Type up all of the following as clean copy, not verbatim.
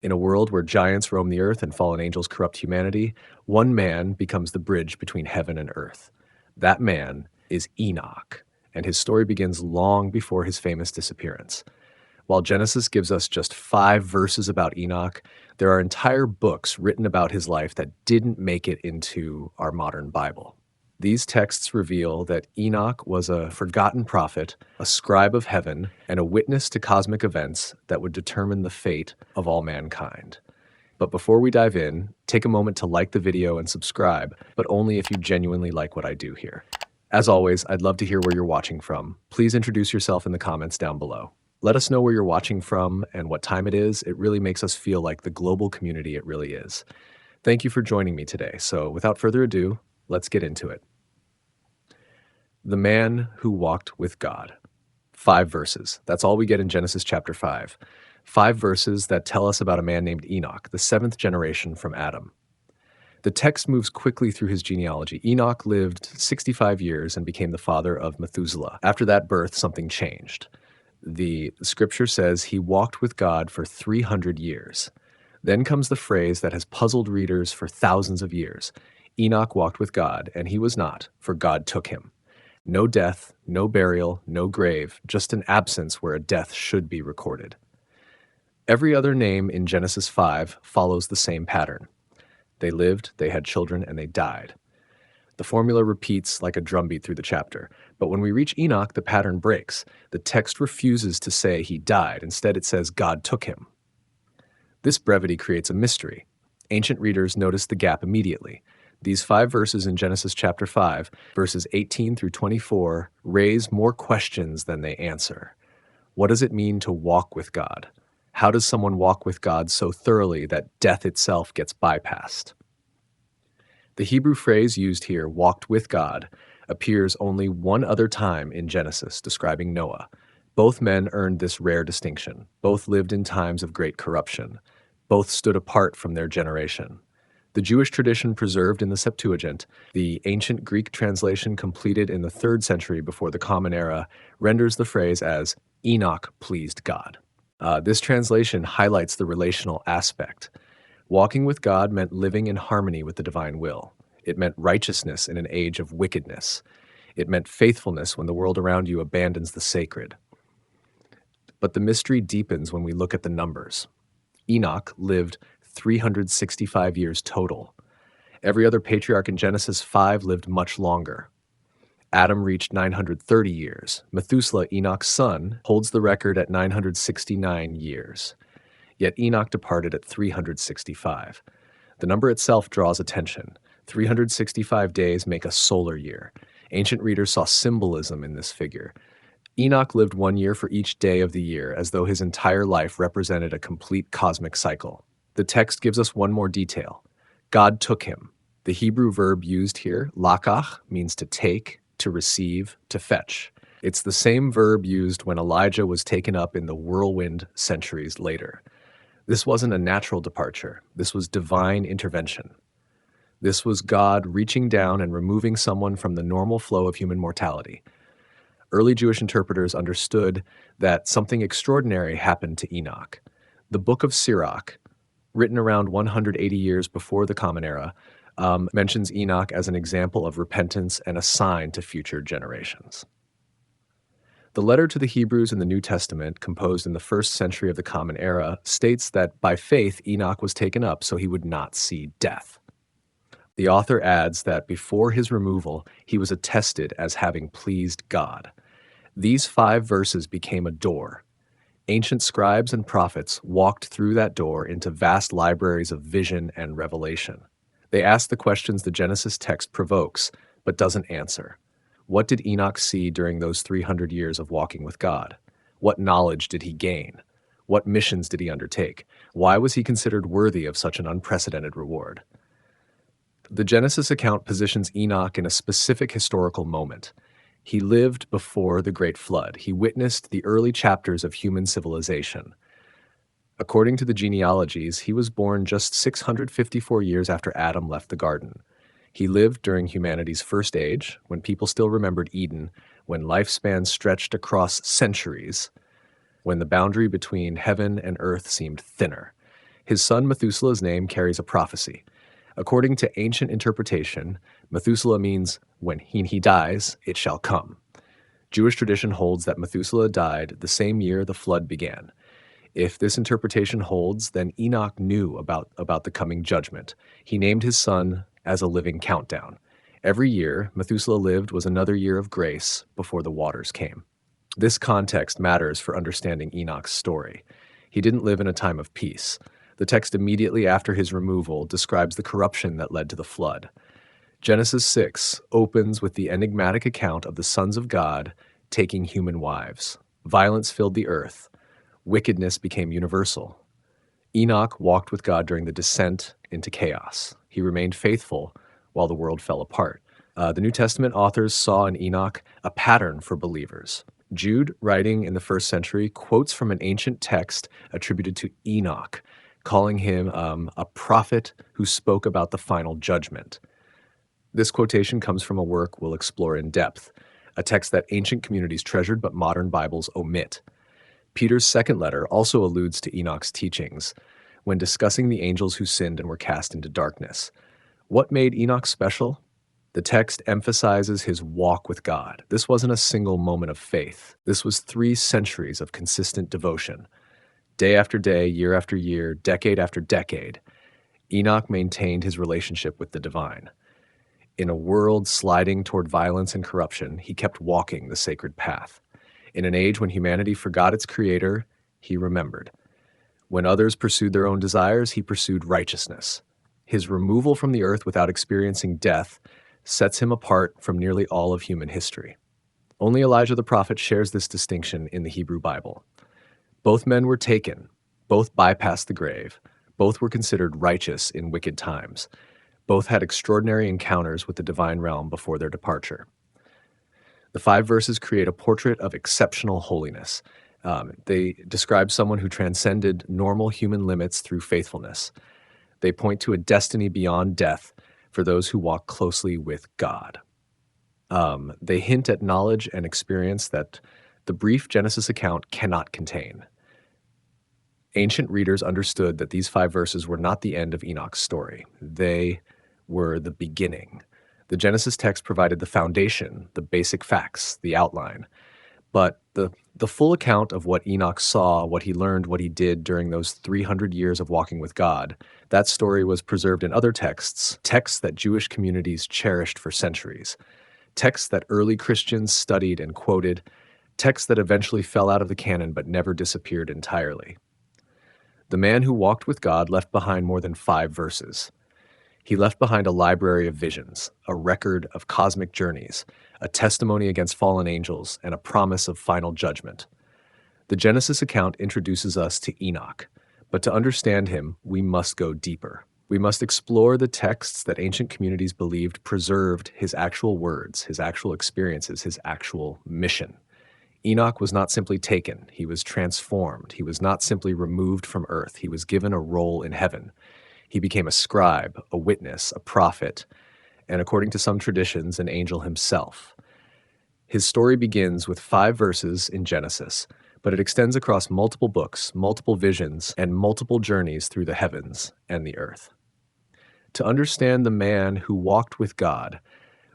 In a world where giants roam the earth and fallen angels corrupt humanity, one man becomes the bridge between heaven and earth. That man is Enoch, and his story begins long before his famous disappearance. While Genesis gives us just 5 verses about Enoch, there are entire books written about his life that didn't make it into our modern Bible. These texts reveal that Enoch was a forgotten prophet, a scribe of heaven, and a witness to cosmic events that would determine the fate of all mankind. But before we dive in, take a moment to like the video and subscribe, but only if you genuinely like what I do here. As always, I'd love to hear where you're watching from. Please introduce yourself in the comments down below. Let us know where you're watching from and what time it is. It really makes us feel like the global community it really is. Thank you for joining me today. So without further ado, let's get into it. The man who walked with God. 5 verses. That's all we get in Genesis chapter 5. 5 verses that tell us about a man named Enoch, the 7th generation from Adam. The text moves quickly through his genealogy. Enoch lived 65 years and became the father of Methuselah. After that birth, something changed. The scripture says he walked with God for 300 years. Then comes the phrase that has puzzled readers for thousands of years. Enoch walked with God, and he was not, for God took him. No death, no burial, no grave, just an absence where a death should be recorded. Every other name in Genesis 5 follows the same pattern. They lived, they had children, and they died. The formula repeats like a drumbeat through the chapter. But when we reach Enoch, the pattern breaks. The text refuses to say he died. Instead, it says God took him. This brevity creates a mystery. Ancient readers notice the gap immediately. These 5 verses in Genesis chapter 5, verses 18 through 24, raise more questions than they answer. What does it mean to walk with God? How does someone walk with God so thoroughly that death itself gets bypassed? The Hebrew phrase used here, walked with God, appears only one other time in Genesis, describing Noah. Both men earned this rare distinction. Both lived in times of great corruption. Both stood apart from their generation. The Jewish tradition preserved in the Septuagint, the ancient Greek translation completed in the 3rd century before the Common Era, renders the phrase as Enoch pleased God. This translation highlights the relational aspect. Walking with God meant living in harmony with the divine will. It meant righteousness in an age of wickedness. It meant faithfulness when the world around you abandons the sacred. But the mystery deepens when we look at the numbers. Enoch lived 365 years total. Every other patriarch in Genesis 5 lived much longer. Adam reached 930 years. Methuselah, Enoch's son, holds the record at 969 years. Yet Enoch departed at 365. The number itself draws attention. 365 days make a solar year. Ancient readers saw symbolism in this figure. Enoch lived 1 year for each day of the year, as though his entire life represented a complete cosmic cycle. The text gives us one more detail. God took him. The Hebrew verb used here, lakach, means to take, to receive, to fetch. It's the same verb used when Elijah was taken up in the whirlwind centuries later. This wasn't a natural departure. This was divine intervention. This was God reaching down and removing someone from the normal flow of human mortality. Early Jewish interpreters understood that something extraordinary happened to Enoch. The book of Sirach, written around 180 years before the Common Era, mentions Enoch as an example of repentance and a sign to future generations. The letter to the Hebrews in the New Testament, composed in the 1st century of the Common Era, states that by faith Enoch was taken up so he would not see death. The author adds that before his removal, he was attested as having pleased God. These 5 verses became a door. Ancient scribes and prophets walked through that door into vast libraries of vision and revelation. They asked the questions the Genesis text provokes, but doesn't answer. What did Enoch see during those 300 years of walking with God? What knowledge did he gain? What missions did he undertake? Why was he considered worthy of such an unprecedented reward? The Genesis account positions Enoch in a specific historical moment. He lived before the Great Flood. He witnessed the early chapters of human civilization. According to the genealogies, he was born just 654 years after Adam left the garden. He lived during humanity's first age, when people still remembered Eden, when lifespans stretched across centuries, when the boundary between heaven and earth seemed thinner. His son Methuselah's name carries a prophecy. According to ancient interpretation, Methuselah means when he dies, it shall come. Jewish tradition holds that Methuselah died the same year the flood began. If this interpretation holds, then Enoch knew about the coming judgment. He named his son as a living countdown. Every year Methuselah lived was another year of grace before the waters came. This context matters for understanding Enoch's story. He didn't live in a time of peace. The text immediately after his removal describes the corruption that led to the flood. Genesis 6 opens with the enigmatic account of the sons of God taking human wives. Violence filled the earth. Wickedness became universal. Enoch walked with God during the descent into chaos. He remained faithful while the world fell apart. The New Testament authors saw in Enoch a pattern for believers. Jude, writing in the first century, quotes from an ancient text attributed to Enoch, calling him a prophet who spoke about the final judgment. This quotation comes from a work we'll explore in depth, a text that ancient communities treasured but modern Bibles omit. Peter's second letter also alludes to Enoch's teachings when discussing the angels who sinned and were cast into darkness. What made Enoch special? The text emphasizes his walk with God. This wasn't a single moment of faith. This was 3 centuries of consistent devotion. Day after day, year after year, decade after decade, Enoch maintained his relationship with the divine. In a world sliding toward violence and corruption, he kept walking the sacred path. In an age when humanity forgot its creator, he remembered. When others pursued their own desires, he pursued righteousness. His removal from the earth without experiencing death sets him apart from nearly all of human history. Only Elijah the prophet shares this distinction in the Hebrew Bible. Both men were taken. Both bypassed the grave. Both were considered righteous in wicked times. Both had extraordinary encounters with the divine realm before their departure. The 5 verses create a portrait of exceptional holiness. They describe someone who transcended normal human limits through faithfulness. They point to a destiny beyond death for those who walk closely with God. They hint at knowledge and experience that the brief Genesis account cannot contain. Ancient readers understood that these 5 verses were not the end of Enoch's story. They were the beginning. The Genesis text provided the foundation, the basic facts, the outline. But the full account of what Enoch saw, what he learned, what he did during those 300 years of walking with God, that story was preserved in other texts that Jewish communities cherished for centuries, texts that early Christians studied and quoted, texts that eventually fell out of the canon but never disappeared entirely. The man who walked with God left behind more than 5 verses. He left behind a library of visions, a record of cosmic journeys, a testimony against fallen angels, and a promise of final judgment. The Genesis account introduces us to Enoch, but to understand him, we must go deeper. We must explore the texts that ancient communities believed preserved his actual words, his actual experiences, his actual mission. Enoch was not simply taken, he was transformed. He was not simply removed from earth, he was given a role in heaven. He became a scribe, a witness, a prophet, and according to some traditions, an angel himself. His story begins with 5 verses in Genesis, but it extends across multiple books, multiple visions, and multiple journeys through the heavens and the earth. To understand the man who walked with God,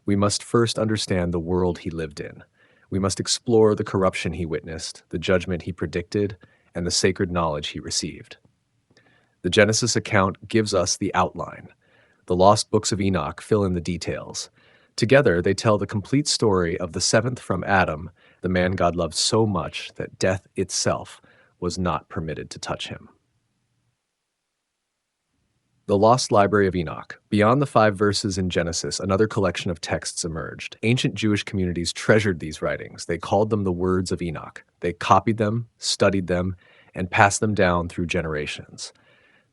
we must first understand the world he lived in. We must explore the corruption he witnessed, the judgment he predicted, and the sacred knowledge he received. The Genesis account gives us the outline. The lost books of Enoch fill in the details. Together, they tell the complete story of the 7th from Adam, the man God loved so much that death itself was not permitted to touch him. The Lost Library of Enoch. Beyond the 5 verses in Genesis, another collection of texts emerged. Ancient Jewish communities treasured these writings. They called them the words of Enoch. They copied them, studied them, and passed them down through generations.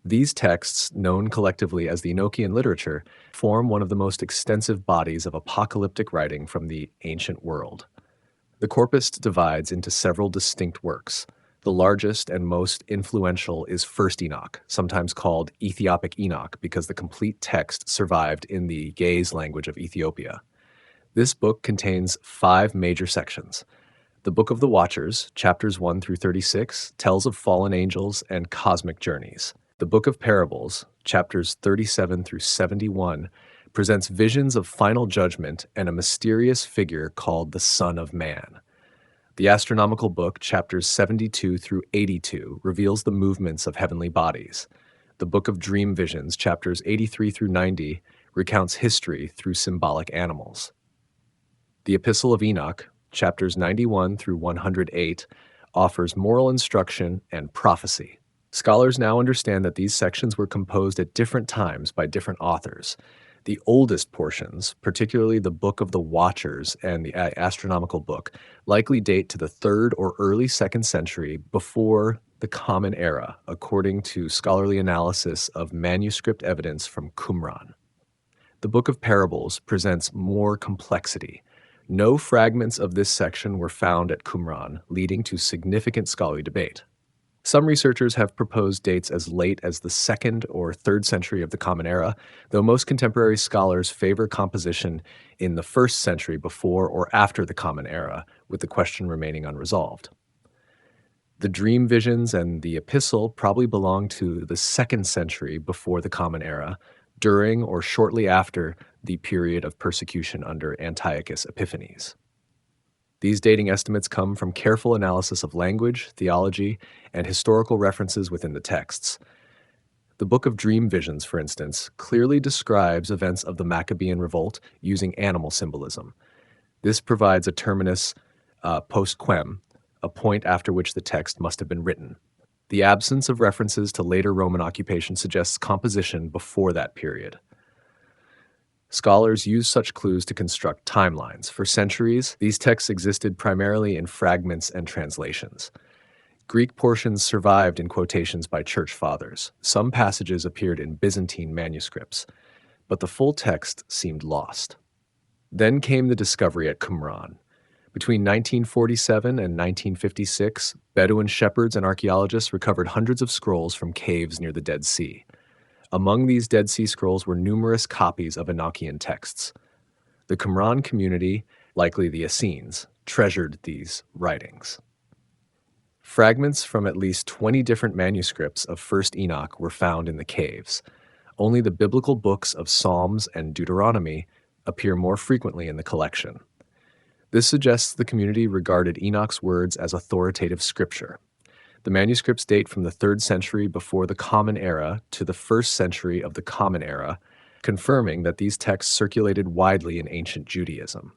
These texts, known collectively as the Enochian literature, form one of the most extensive bodies of apocalyptic writing from the ancient world. The corpus divides into several distinct works. The largest and most influential is First Enoch, sometimes called Ethiopic Enoch because the complete text survived in the Ge'ez language of Ethiopia. This book contains 5 major sections. The Book of the Watchers, chapters 1 through 36, tells of fallen angels and cosmic journeys. The Book of Parables, chapters 37 through 71, presents visions of final judgment and a mysterious figure called the Son of Man. The astronomical book, chapters 72 through 82, reveals the movements of heavenly bodies. The Book of Dream Visions, chapters 83 through 90, recounts history through symbolic animals. The Epistle of Enoch, chapters 91 through 108, offers moral instruction and prophecy. Scholars now understand that these sections were composed at different times by different authors. The oldest portions, particularly the Book of the Watchers and the Astronomical Book, likely date to the 3rd or early 2nd century before the Common Era, according to scholarly analysis of manuscript evidence from Qumran. The Book of Parables presents more complexity. No fragments of this section were found at Qumran, leading to significant scholarly debate. Some researchers have proposed dates as late as the 2nd or 3rd century of the Common Era, though most contemporary scholars favor composition in the 1st century before or after the Common Era, with the question remaining unresolved. The dream visions and the epistle probably belong to the 2nd century before the Common Era, during or shortly after the period of persecution under Antiochus Epiphanes. These dating estimates come from careful analysis of language, theology, and historical references within the texts. The Book of Dream Visions, for instance, clearly describes events of the Maccabean revolt using animal symbolism. This provides a terminus post quem, a point after which the text must have been written. The absence of references to later Roman occupation suggests composition before that period. Scholars use such clues to construct timelines. For centuries, these texts existed primarily in fragments and translations. Greek portions survived in quotations by church fathers. Some passages appeared in Byzantine manuscripts, but the full text seemed lost. Then came the discovery at Qumran. Between 1947 and 1956, Bedouin shepherds and archaeologists recovered hundreds of scrolls from caves near the Dead Sea. Among these Dead Sea Scrolls were numerous copies of Enochian texts. The Qumran community, likely the Essenes, treasured these writings. Fragments from at least 20 different manuscripts of 1st Enoch were found in the caves. Only the biblical books of Psalms and Deuteronomy appear more frequently in the collection. This suggests the community regarded Enoch's words as authoritative scripture. The manuscripts date from the 3rd century before the Common Era to the 1st century of the Common Era, confirming that these texts circulated widely in ancient Judaism.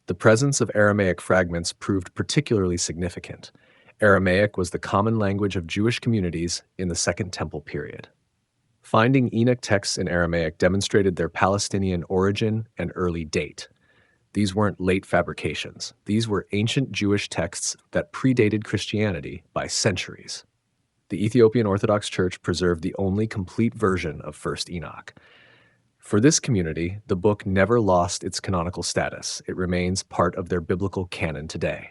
The presence of Aramaic fragments proved particularly significant. Aramaic was the common language of Jewish communities in the Second Temple period. Finding Enoch texts in Aramaic demonstrated their Palestinian origin and early date. These weren't late fabrications. These were ancient Jewish texts that predated Christianity by centuries. The Ethiopian Orthodox Church preserved the only complete version of 1st Enoch. For this community, the book never lost its canonical status. It remains part of their biblical canon today.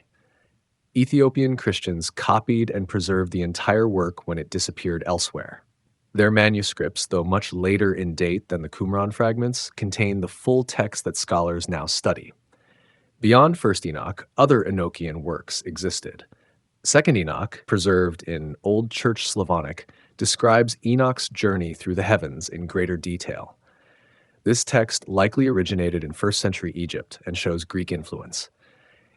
Ethiopian Christians copied and preserved the entire work when it disappeared elsewhere. Their manuscripts, though much later in date than the Qumran fragments, contain the full text that scholars now study. Beyond 1st Enoch, other Enochian works existed. 2nd Enoch, preserved in Old Church Slavonic, describes Enoch's journey through the heavens in greater detail. This text likely originated in 1st century Egypt and shows Greek influence.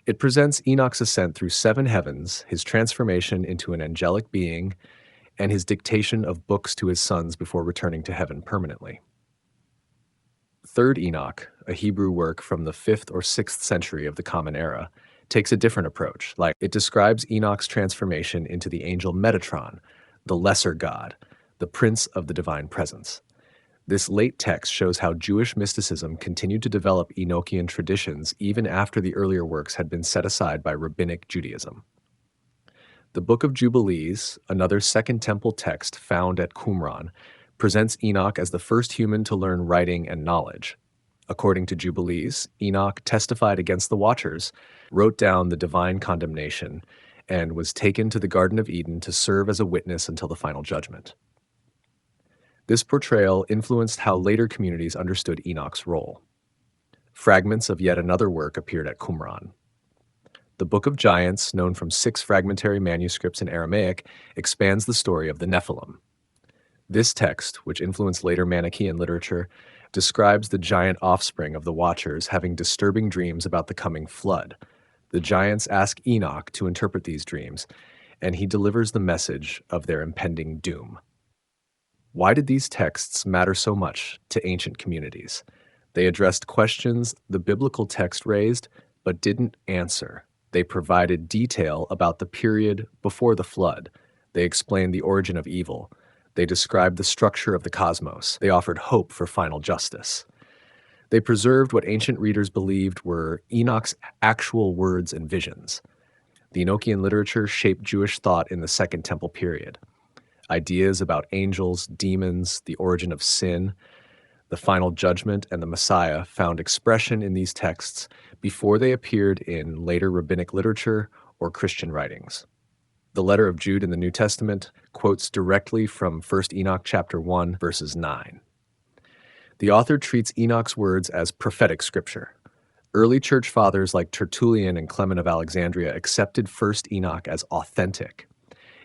It presents Enoch's ascent through 7 heavens, his transformation into an angelic being, and his dictation of books to his sons before returning to heaven permanently. 3rd Enoch, a Hebrew work from the 5th or 6th century of the Common Era, takes a different approach. It describes Enoch's transformation into the angel Metatron, the lesser god, the prince of the divine presence. This late text shows how Jewish mysticism continued to develop Enochian traditions even after the earlier works had been set aside by Rabbinic Judaism. The Book of Jubilees, another Second Temple text found at Qumran, presents Enoch as the first human to learn writing and knowledge. According to Jubilees, Enoch testified against the Watchers, wrote down the divine condemnation, and was taken to the Garden of Eden to serve as a witness until the final judgment. This portrayal influenced how later communities understood Enoch's role. Fragments of yet another work appeared at Qumran. The Book of Giants, known from 6 fragmentary manuscripts in Aramaic, expands the story of the Nephilim. This text, which influenced later Manichaean literature, describes the giant offspring of the Watchers having disturbing dreams about the coming flood. The giants ask Enoch to interpret these dreams, and he delivers the message of their impending doom. Why did these texts matter so much to ancient communities? They addressed questions the biblical text raised, but didn't answer. They provided detail about the period before the flood. They explained the origin of evil. They described the structure of the cosmos. They offered hope for final justice. They preserved what ancient readers believed were Enoch's actual words and visions. The Enochian literature shaped Jewish thought in the Second Temple period. Ideas about angels, demons, the origin of sin, the final judgment, and the Messiah found expression in these texts before they appeared in later rabbinic literature or Christian writings. The letter of Jude in the New Testament quotes directly from 1 Enoch chapter 1, verses 9. The author treats Enoch's words as prophetic scripture. Early church fathers like Tertullian and Clement of Alexandria accepted 1 Enoch as authentic.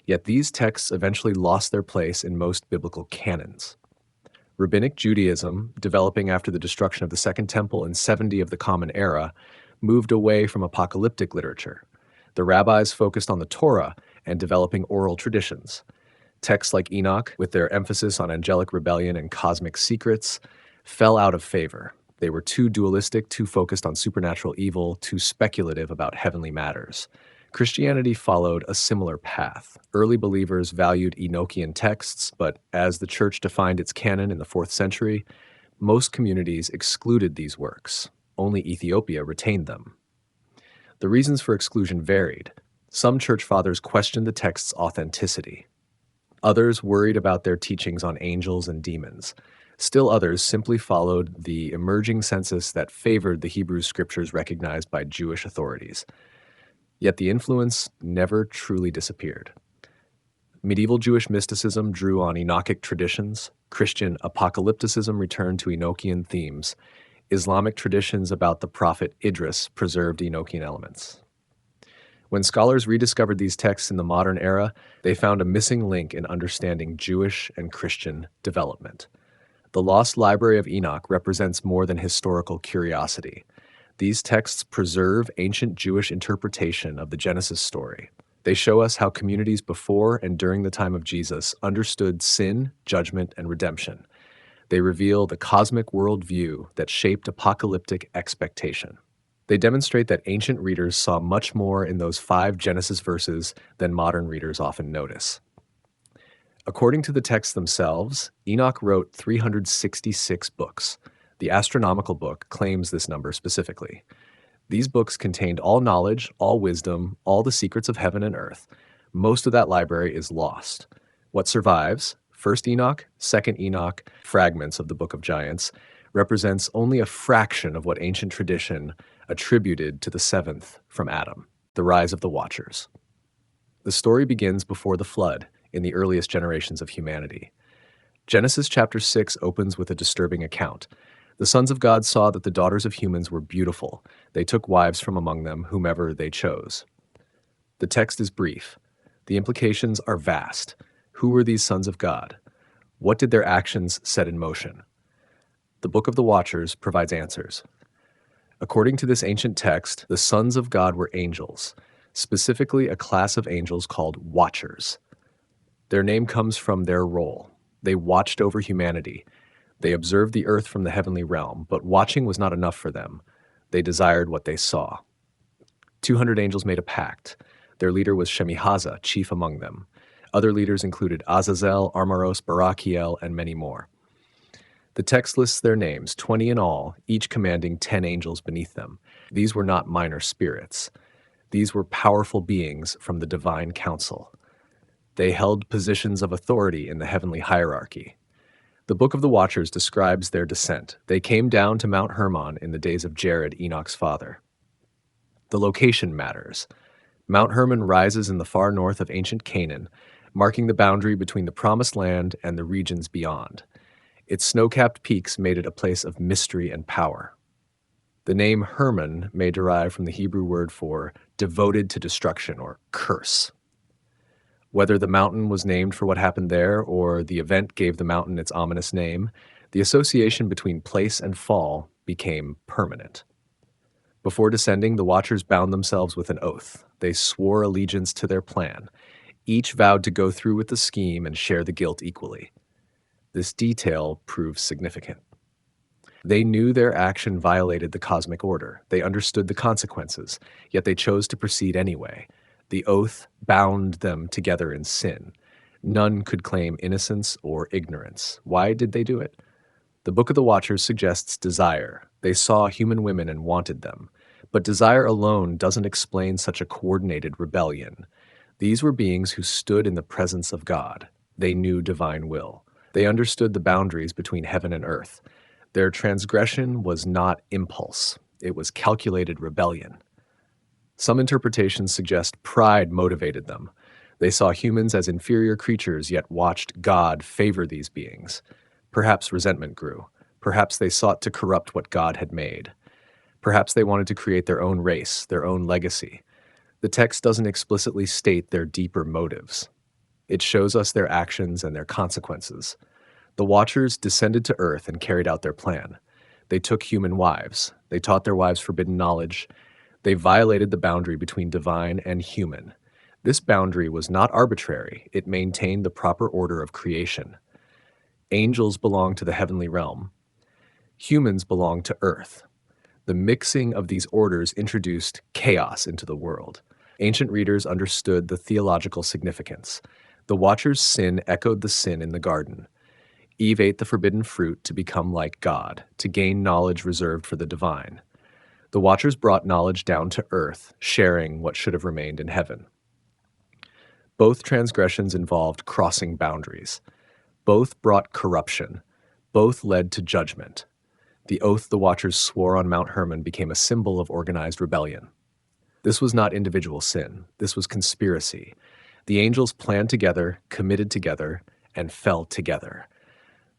Yet these texts eventually lost their place in most biblical canons. Rabbinic Judaism, developing after the destruction of the Second Temple in 70 of the Common Era, moved away from apocalyptic literature. The rabbis focused on the Torah and developing oral traditions. Texts like Enoch, with their emphasis on angelic rebellion and cosmic secrets, fell out of favor. They were too dualistic, too focused on supernatural evil, too speculative about heavenly matters. Christianity followed a similar path. Early believers valued Enochian texts, but as the church defined its canon in the 4th century, most communities excluded these works. Only Ethiopia retained them. The reasons for exclusion varied. Some church fathers questioned the text's authenticity. Others worried about their teachings on angels and demons. Still others simply followed the emerging census that favored the Hebrew scriptures recognized by Jewish authorities. Yet the influence never truly disappeared. Medieval Jewish mysticism drew on Enochic traditions. Christian apocalypticism returned to Enochian themes. Islamic traditions about the prophet Idris preserved Enochian elements. When scholars rediscovered these texts in the modern era, they found a missing link in understanding Jewish and Christian development. The lost library of Enoch represents more than historical curiosity. These texts preserve ancient Jewish interpretation of the Genesis story. They show us how communities before and during the time of Jesus understood sin, judgment, and redemption. They reveal the cosmic worldview that shaped apocalyptic expectation. They demonstrate that ancient readers saw much more in those 5 Genesis verses than modern readers often notice. According to the texts themselves, Enoch wrote 366 books. The astronomical book claims this number specifically. These books contained all knowledge, all wisdom, all the secrets of heaven and earth. Most of that library is lost. What survives, 1st Enoch, 2nd Enoch, fragments of the Book of Giants, represents only a fraction of what ancient tradition attributed to the 7th from Adam, the rise of the Watchers. The story begins before the flood, in the earliest generations of humanity. Genesis chapter 6 opens with a disturbing account. The sons of God saw that the daughters of humans were beautiful. They took wives from among them, whomever they chose. The text is brief. The implications are vast. Who were these sons of God? What did their actions set in motion? The Book of the Watchers provides answers. According to this ancient text, the sons of God were angels, specifically a class of angels called Watchers. Their name comes from their role. They watched over humanity. They observed the earth from the heavenly realm, but watching was not enough for them. They desired what they saw. 200 angels made a pact. Their leader was Shemihaza, chief among them. Other leaders included Azazel, Armaros, Barachiel, and many more. The text lists their names, 20 in all, each commanding 10 angels beneath them. These were not minor spirits. These were powerful beings from the divine council. They held positions of authority in the heavenly hierarchy. The Book of the Watchers describes their descent. They came down to Mount Hermon in the days of Jared, Enoch's father. The location matters. Mount Hermon rises in the far north of ancient Canaan, marking the boundary between the Promised Land and the regions beyond. Its snow-capped peaks made it a place of mystery and power. The name Hermon may derive from the Hebrew word for devoted to destruction or curse. Whether the mountain was named for what happened there or the event gave the mountain its ominous name, the association between place and fall became permanent. Before descending, the Watchers bound themselves with an oath. They swore allegiance to their plan. Each vowed to go through with the scheme and share the guilt equally. This detail proves significant. They knew their action violated the cosmic order. They understood the consequences, yet they chose to proceed anyway. The oath bound them together in sin. None could claim innocence or ignorance. Why did they do it? The Book of the Watchers suggests desire. They saw human women and wanted them. But desire alone doesn't explain such a coordinated rebellion. These were beings who stood in the presence of God. They knew divine will. They understood the boundaries between heaven and earth. Their transgression was not impulse. It was calculated rebellion. Some interpretations suggest pride motivated them. They saw humans as inferior creatures, yet watched God favor these beings. Perhaps resentment grew. Perhaps they sought to corrupt what God had made. Perhaps they wanted to create their own race, their own legacy. The text doesn't explicitly state their deeper motives. It shows us their actions and their consequences. The Watchers descended to earth and carried out their plan. They took human wives. They taught their wives forbidden knowledge. They violated the boundary between divine and human. This boundary was not arbitrary. It maintained the proper order of creation. Angels belong to the heavenly realm. Humans belong to earth. The mixing of these orders introduced chaos into the world. Ancient readers understood the theological significance. The Watchers' sin echoed the sin in the garden. Eve ate the forbidden fruit to become like God, to gain knowledge reserved for the divine. The Watchers brought knowledge down to earth, sharing what should have remained in heaven. Both transgressions involved crossing boundaries. Both brought corruption. Both led to judgment. The oath the Watchers swore on Mount Hermon became a symbol of organized rebellion. This was not individual sin. This was conspiracy. The angels planned together, committed together, and fell together.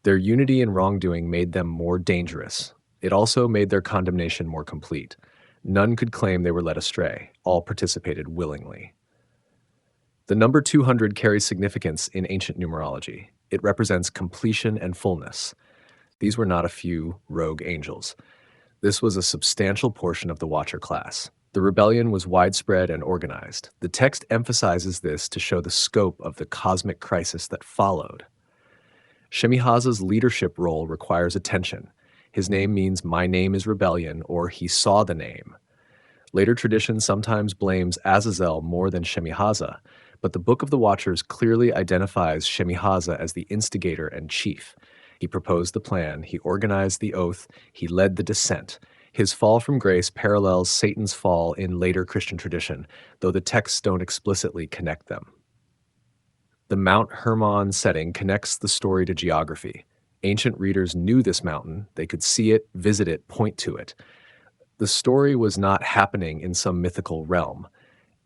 Their unity in wrongdoing made them more dangerous. It also made their condemnation more complete. None could claim they were led astray. All participated willingly. The number 200 carries significance in ancient numerology. It represents completion and fullness. These were not a few rogue angels. This was a substantial portion of the Watcher class. The rebellion was widespread and organized. The text emphasizes this to show the scope of the cosmic crisis that followed. Shemihaza's leadership role requires attention. His name means "my name is rebellion," or "he saw the name." Later tradition sometimes blames Azazel more than Shemihaza, but the Book of the Watchers clearly identifies Shemihaza as the instigator and chief. He proposed the plan, he organized the oath, he led the descent. His fall from grace parallels Satan's fall in later Christian tradition, though the texts don't explicitly connect them. The Mount Hermon setting connects the story to geography. Ancient readers knew this mountain. They could see it, visit it, point to it. The story was not happening in some mythical realm.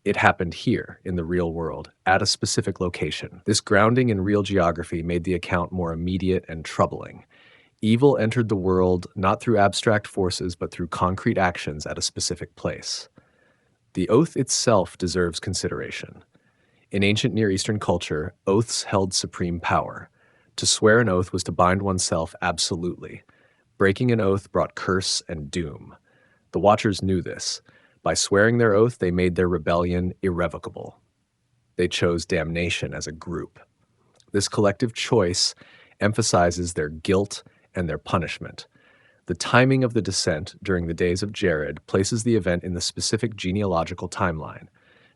It happened here, in the real world, at a specific location. This grounding in real geography made the account more immediate and troubling. Evil entered the world not through abstract forces, but through concrete actions at a specific place. The oath itself deserves consideration. In ancient Near Eastern culture, oaths held supreme power. To swear an oath was to bind oneself absolutely. Breaking an oath brought curse and doom. The Watchers knew this. By swearing their oath, they made their rebellion irrevocable. They chose damnation as a group. This collective choice emphasizes their guilt and their punishment. The timing of the descent during the days of Jared places the event in the specific genealogical timeline.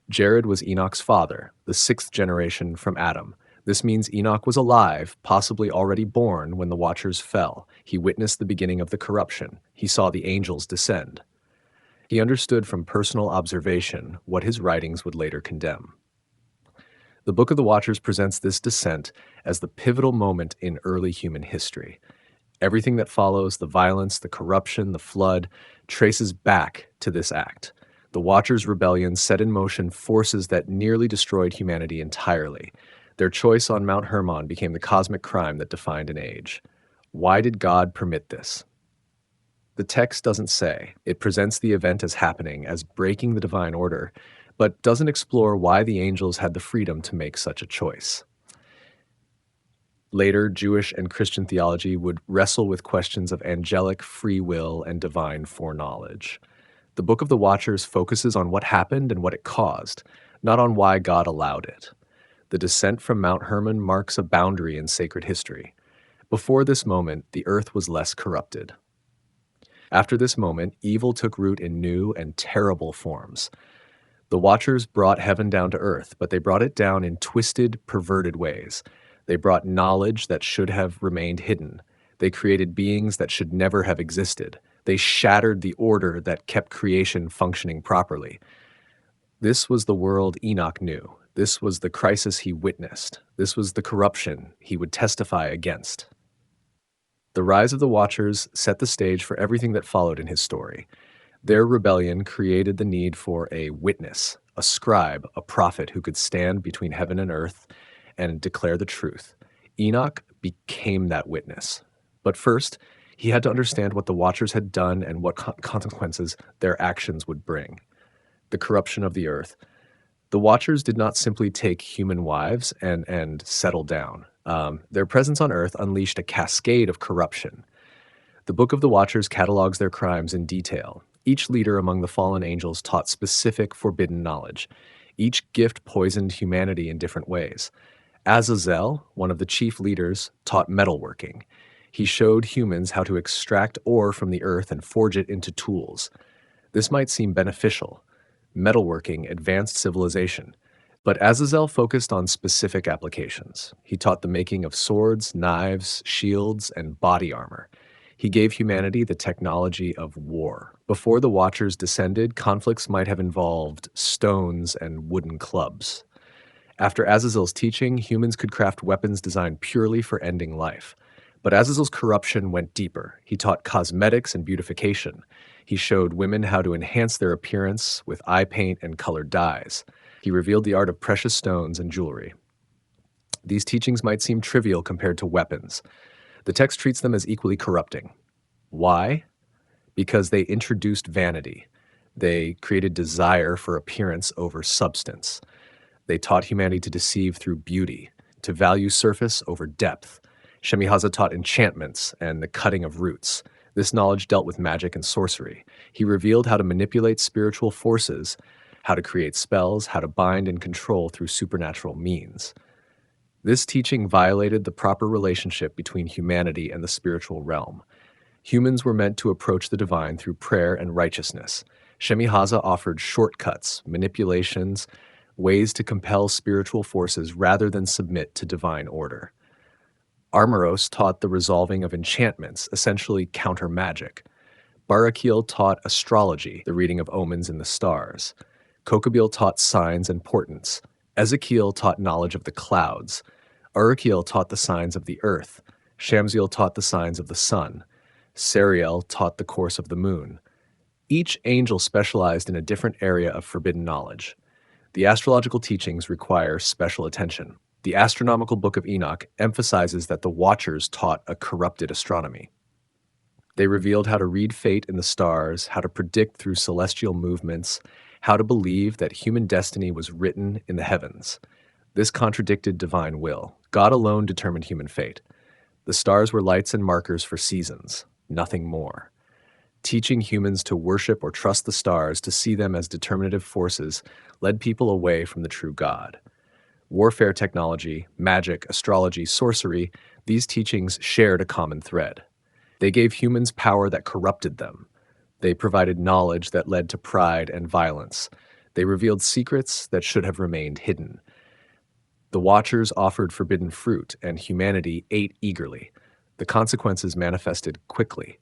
Jared was Enoch's father, the 6th generation from Adam. This means Enoch was alive, possibly already born, when the Watchers fell. He witnessed the beginning of the corruption. He saw the angels descend. He understood from personal observation what his writings would later condemn. The Book of the Watchers presents this descent as the pivotal moment in early human history. Everything that follows, the violence, the corruption, the flood, traces back to this act. The Watchers' rebellion set in motion forces that nearly destroyed humanity entirely. Their choice on Mount Hermon became the cosmic crime that defined an age. Why did God permit this? The text doesn't say. It presents the event as happening, as breaking the divine order, but doesn't explore why the angels had the freedom to make such a choice. Later, Jewish and Christian theology would wrestle with questions of angelic free will and divine foreknowledge. The Book of the Watchers focuses on what happened and what it caused, not on why God allowed it. The descent from Mount Hermon marks a boundary in sacred history. Before this moment, the earth was less corrupted. After this moment, evil took root in new and terrible forms. The Watchers brought heaven down to earth, but they brought it down in twisted, perverted ways. They brought knowledge that should have remained hidden. They created beings that should never have existed. They shattered the order that kept creation functioning properly. This was the world Enoch knew. This was the crisis he witnessed. This was the corruption he would testify against. The rise of the Watchers set the stage for everything that followed in his story. Their rebellion created the need for a witness, a scribe, a prophet who could stand between heaven and earth and declare the truth. Enoch became that witness. But first, he had to understand what the Watchers had done and what consequences their actions would bring. The corruption of the earth. The Watchers did not simply take human wives and settle down. Their presence on earth unleashed a cascade of corruption. The Book of the Watchers catalogs their crimes in detail. Each leader among the fallen angels taught specific forbidden knowledge. Each gift poisoned humanity in different ways. Azazel, one of the chief leaders, taught metalworking. He showed humans how to extract ore from the earth and forge it into tools. This might seem beneficial. Metalworking advanced civilization. But Azazel focused on specific applications. He taught the making of swords, knives, shields, and body armor. He gave humanity the technology of war. Before the Watchers descended, conflicts might have involved stones and wooden clubs. After Azazel's teaching, humans could craft weapons designed purely for ending life. But Azazel's corruption went deeper. He taught cosmetics and beautification. He showed women how to enhance their appearance with eye paint and colored dyes. He revealed the art of precious stones and jewelry. These teachings might seem trivial compared to weapons. The text treats them as equally corrupting. Why? Because they introduced vanity. They created desire for appearance over substance. They taught humanity to deceive through beauty, to value surface over depth. Shemihaza taught enchantments and the cutting of roots. This knowledge dealt with magic and sorcery. He revealed how to manipulate spiritual forces, how to create spells, how to bind and control through supernatural means. This teaching violated the proper relationship between humanity and the spiritual realm. Humans were meant to approach the divine through prayer and righteousness. Shemihaza offered shortcuts, manipulations, ways to compel spiritual forces rather than submit to divine order. Armoros taught the resolving of enchantments, essentially counter magic. Barakiel taught astrology, the reading of omens in the stars. Kokabil taught signs and portents. Ezekiel taught knowledge of the clouds. Urakiel taught the signs of the earth. Shamsiel taught the signs of the sun. Sariel taught the course of the moon. Each angel specialized in a different area of forbidden knowledge. The astrological teachings require special attention. The astronomical Book of Enoch emphasizes that the Watchers taught a corrupted astronomy. They revealed how to read fate in the stars, how to predict through celestial movements, how to believe that human destiny was written in the heavens. This contradicted divine will. God alone determined human fate. The stars were lights and markers for seasons, nothing more. Teaching humans to worship or trust the stars, to see them as determinative forces, led people away from the true God. Warfare technology, magic, astrology, sorcery, these teachings shared a common thread. They gave humans power that corrupted them. They provided knowledge that led to pride and violence. They revealed secrets that should have remained hidden. The Watchers offered forbidden fruit, and humanity ate eagerly. The consequences manifested quickly.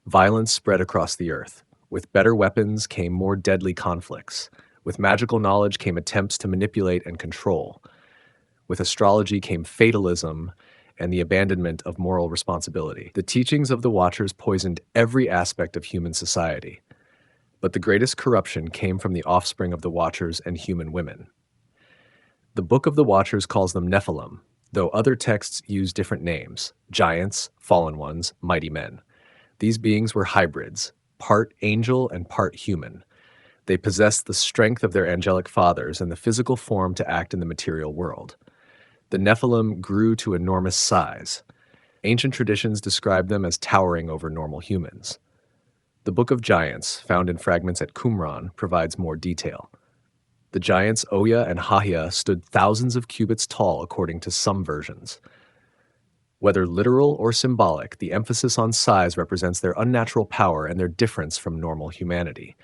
Violence spread across the earth. With better weapons came more deadly conflicts. With magical knowledge came attempts to manipulate and control. With astrology came fatalism and the abandonment of moral responsibility. The teachings of the Watchers poisoned every aspect of human society. But the greatest corruption came from the offspring of the Watchers and human women. The Book of the Watchers calls them Nephilim, though other texts use different names: giants, fallen ones, mighty men. These beings were hybrids, part angel and part human. They possessed the strength of their angelic fathers and the physical form to act in the material world. The Nephilim grew to enormous size. Ancient traditions describe them as towering over normal humans. The Book of Giants, found in fragments at Qumran, provides more detail. The giants Oya and Hahia stood thousands of cubits tall according to some versions. Whether literal or symbolic, the emphasis on size represents their unnatural power and their difference from normal humanity.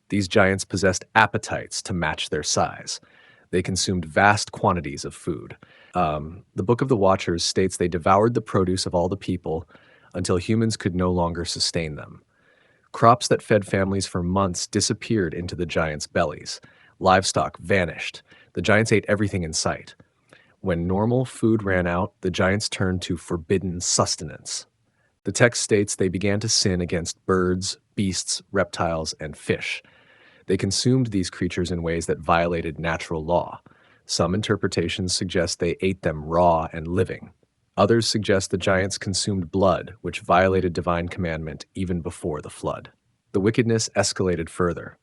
These giants possessed appetites to match their size. They consumed vast quantities of food. The Book of the Watchers states they devoured the produce of all the people until humans could no longer sustain them. Crops that fed families for months disappeared into the giants' bellies. Livestock vanished. The giants ate everything in sight. When normal food ran out, the giants turned to forbidden sustenance. The text states they began to sin against birds, beasts, reptiles, and fish. They consumed these creatures in ways that violated natural law. Some interpretations suggest they ate them raw and living. Others suggest the giants consumed blood, which violated divine commandment even before the flood. The wickedness escalated further.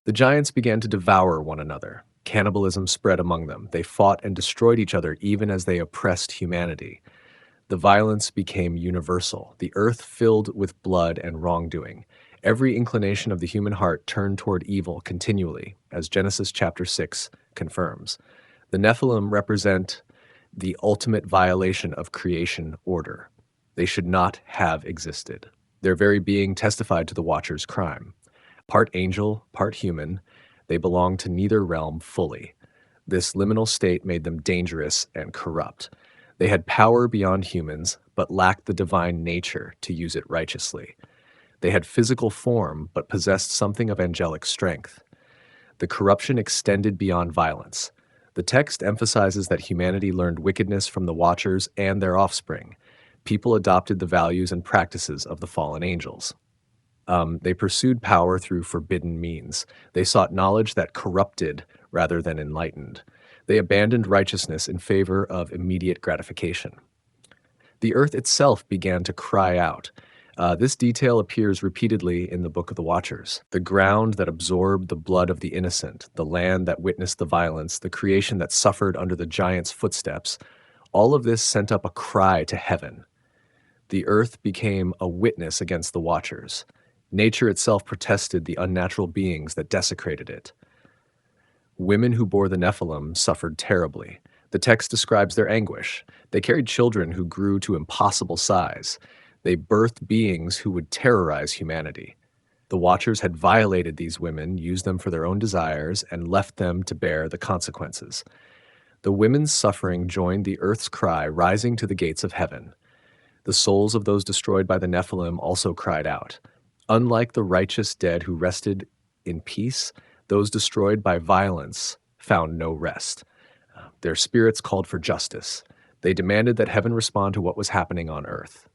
The giants began to devour one another. Cannibalism spread among them. They fought and destroyed each other even as they oppressed humanity. The violence became universal. The earth filled with blood and wrongdoing. Every inclination of the human heart turned toward evil continually, as Genesis chapter 6 confirms. The Nephilim represent the ultimate violation of creation order. They should not have existed. Their very being testified to the Watcher's crime. Part angel, part human, they belong to neither realm fully. This liminal state made them dangerous and corrupt. They had power beyond humans, but lacked the divine nature to use it righteously. They had physical form, but possessed something of angelic strength. The corruption extended beyond violence. The text emphasizes that humanity learned wickedness from the Watchers and their offspring. People adopted the values and practices of the fallen angels. They pursued power through forbidden means. They sought knowledge that corrupted rather than enlightened. They abandoned righteousness in favor of immediate gratification. The earth itself began to cry out. This detail appears repeatedly in the Book of the Watchers. The ground that absorbed the blood of the innocent, the land that witnessed the violence, the creation that suffered under the giants' footsteps, all of this sent up a cry to heaven. The earth became a witness against the Watchers. Nature itself protested the unnatural beings that desecrated it. Women who bore the Nephilim suffered terribly. The text describes their anguish. They carried children who grew to impossible size. They birthed beings who would terrorize humanity. The Watchers had violated these women, used them for their own desires, and left them to bear the consequences. The women's suffering joined the earth's cry, rising to the gates of heaven. The souls of those destroyed by the Nephilim also cried out. Unlike the righteous dead who rested in peace, those destroyed by violence found no rest. Their spirits called for justice. They demanded that heaven respond to what was happening on earth.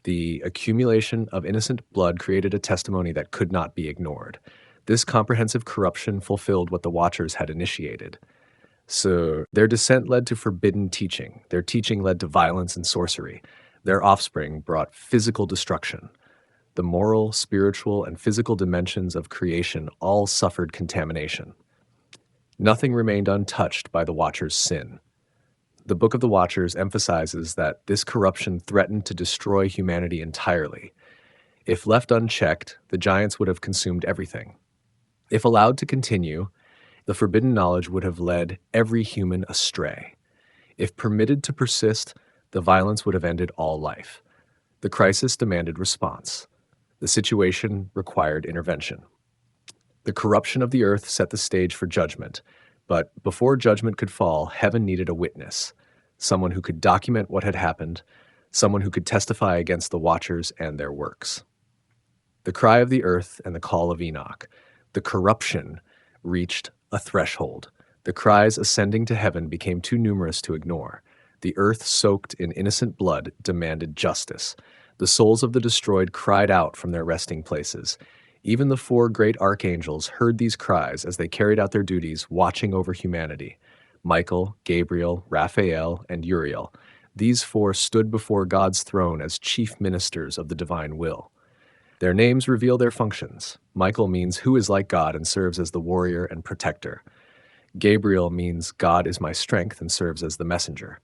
The accumulation of innocent blood created a testimony that could not be ignored. This comprehensive corruption fulfilled what the Watchers had initiated. So their descent led to forbidden teaching. Their teaching led to violence and sorcery. Their offspring brought physical destruction. The moral, spiritual, and physical dimensions of creation all suffered contamination. Nothing remained untouched by the Watchers' sin. The Book of the Watchers emphasizes that this corruption threatened to destroy humanity entirely. If left unchecked, the giants would have consumed everything. If allowed to continue, the forbidden knowledge would have led every human astray. If permitted to persist, the violence would have ended all life. The crisis demanded response. The situation required intervention. The corruption of the earth set the stage for judgment, but before judgment could fall, heaven needed a witness, someone who could document what had happened, someone who could testify against the Watchers and their works. The cry of the earth and the call of Enoch. The corruption reached a threshold. The cries ascending to heaven became too numerous to ignore. The earth, soaked in innocent blood, demanded justice. The souls of the destroyed cried out from their resting places. Even the four great archangels heard these cries as they carried out their duties, watching over humanity. Michael, Gabriel, Raphael, and Uriel. These four stood before God's throne as chief ministers of the divine will. Their names reveal their functions. Michael means who is like God and serves as the warrior and protector. Gabriel means God is my strength and serves as the messenger.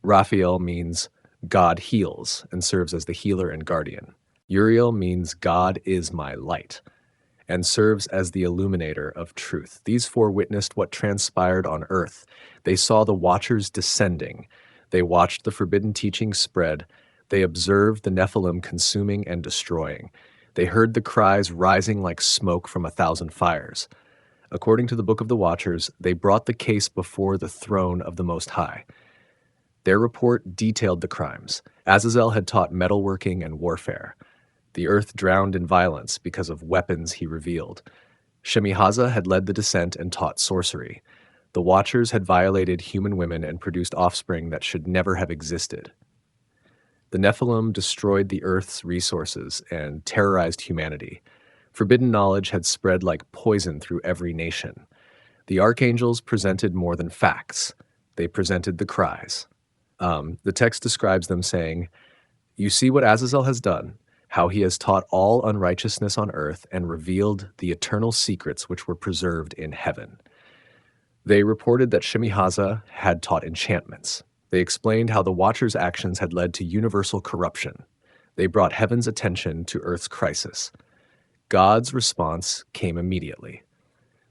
Raphael means God heals and serves as the healer and guardian. Uriel means God is my light and serves as the illuminator of truth. These four witnessed what transpired on earth. They saw the watchers descending. They watched the forbidden teaching spread. They observed the Nephilim consuming and destroying. They heard the cries rising like smoke from 1,000 fires. According to the Book of the Watchers, they brought the case before the throne of the Most High. Their report detailed the crimes. Azazel had taught metalworking and warfare. The earth drowned in violence because of weapons he revealed. Shemihaza had led the descent and taught sorcery. The Watchers had violated human women and produced offspring that should never have existed. The Nephilim destroyed the earth's resources and terrorized humanity. Forbidden knowledge had spread like poison through every nation. The archangels presented more than facts. They presented the cries. The text describes them saying, "You see what Azazel has done, how he has taught all unrighteousness on earth and revealed the eternal secrets which were preserved in heaven." They reported that Shemihaza had taught enchantments. They explained how the Watchers' actions had led to universal corruption. They brought heaven's attention to earth's crisis. God's response came immediately.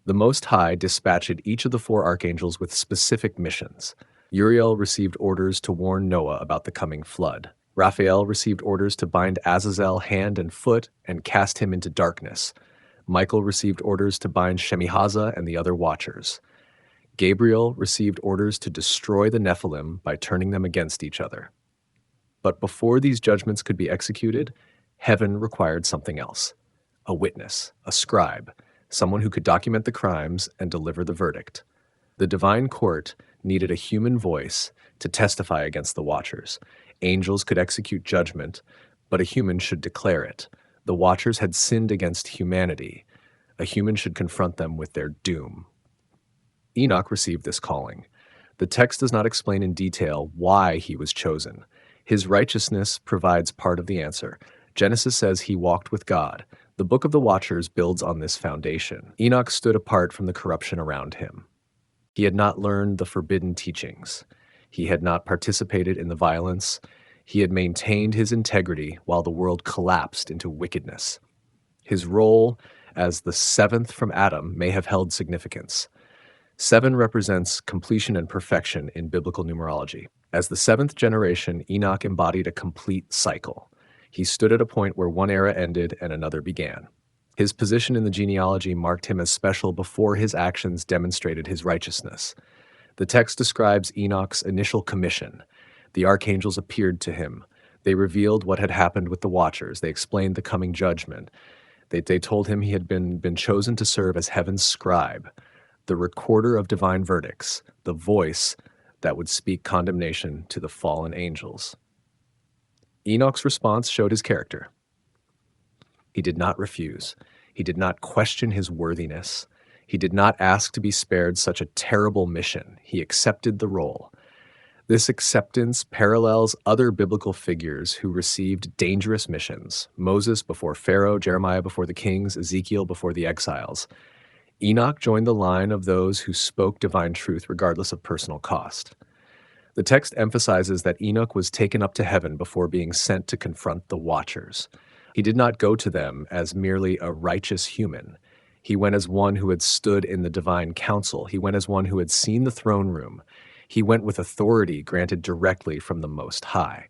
The Most High dispatched each of the four archangels with specific missions. Uriel received orders to warn Noah about the coming flood. Raphael received orders to bind Azazel hand and foot and cast him into darkness. Michael received orders to bind Shemihaza and the other Watchers. Gabriel received orders to destroy the Nephilim by turning them against each other. But before these judgments could be executed, heaven required something else: a witness, a scribe, someone who could document the crimes and deliver the verdict. The divine court needed a human voice to testify against the Watchers. Angels could execute judgment, but a human should declare it. The Watchers had sinned against humanity. A human should confront them with their doom. Enoch received this calling. The text does not explain in detail why he was chosen. His righteousness provides part of the answer. Genesis says he walked with God. The Book of the Watchers builds on this foundation. Enoch stood apart from the corruption around him. He had not learned the forbidden teachings. He had not participated in the violence. He had maintained his integrity while the world collapsed into wickedness. His role as the seventh from Adam may have held significance. 7 represents completion and perfection in biblical numerology. As the 7th generation, Enoch embodied a complete cycle. He stood at a point where one era ended and another began. His position in the genealogy marked him as special before his actions demonstrated his righteousness. The text describes Enoch's initial commission. The archangels appeared to him. They revealed what had happened with the Watchers. They explained the coming judgment. They told him he had been chosen to serve as heaven's scribe, the recorder of divine verdicts, the voice that would speak condemnation to the fallen angels. Enoch's response showed his character. He did not refuse. He did not question his worthiness. He did not ask to be spared such a terrible mission. He accepted the role. This acceptance parallels other biblical figures who received dangerous missions: Moses before Pharaoh, Jeremiah before the kings, Ezekiel before the exiles. Enoch joined the line of those who spoke divine truth regardless of personal cost. The text emphasizes that Enoch was taken up to heaven before being sent to confront the Watchers. He did not go to them as merely a righteous human. He went as one who had stood in the divine council. He went as one who had seen the throne room. He went with authority granted directly from the Most High.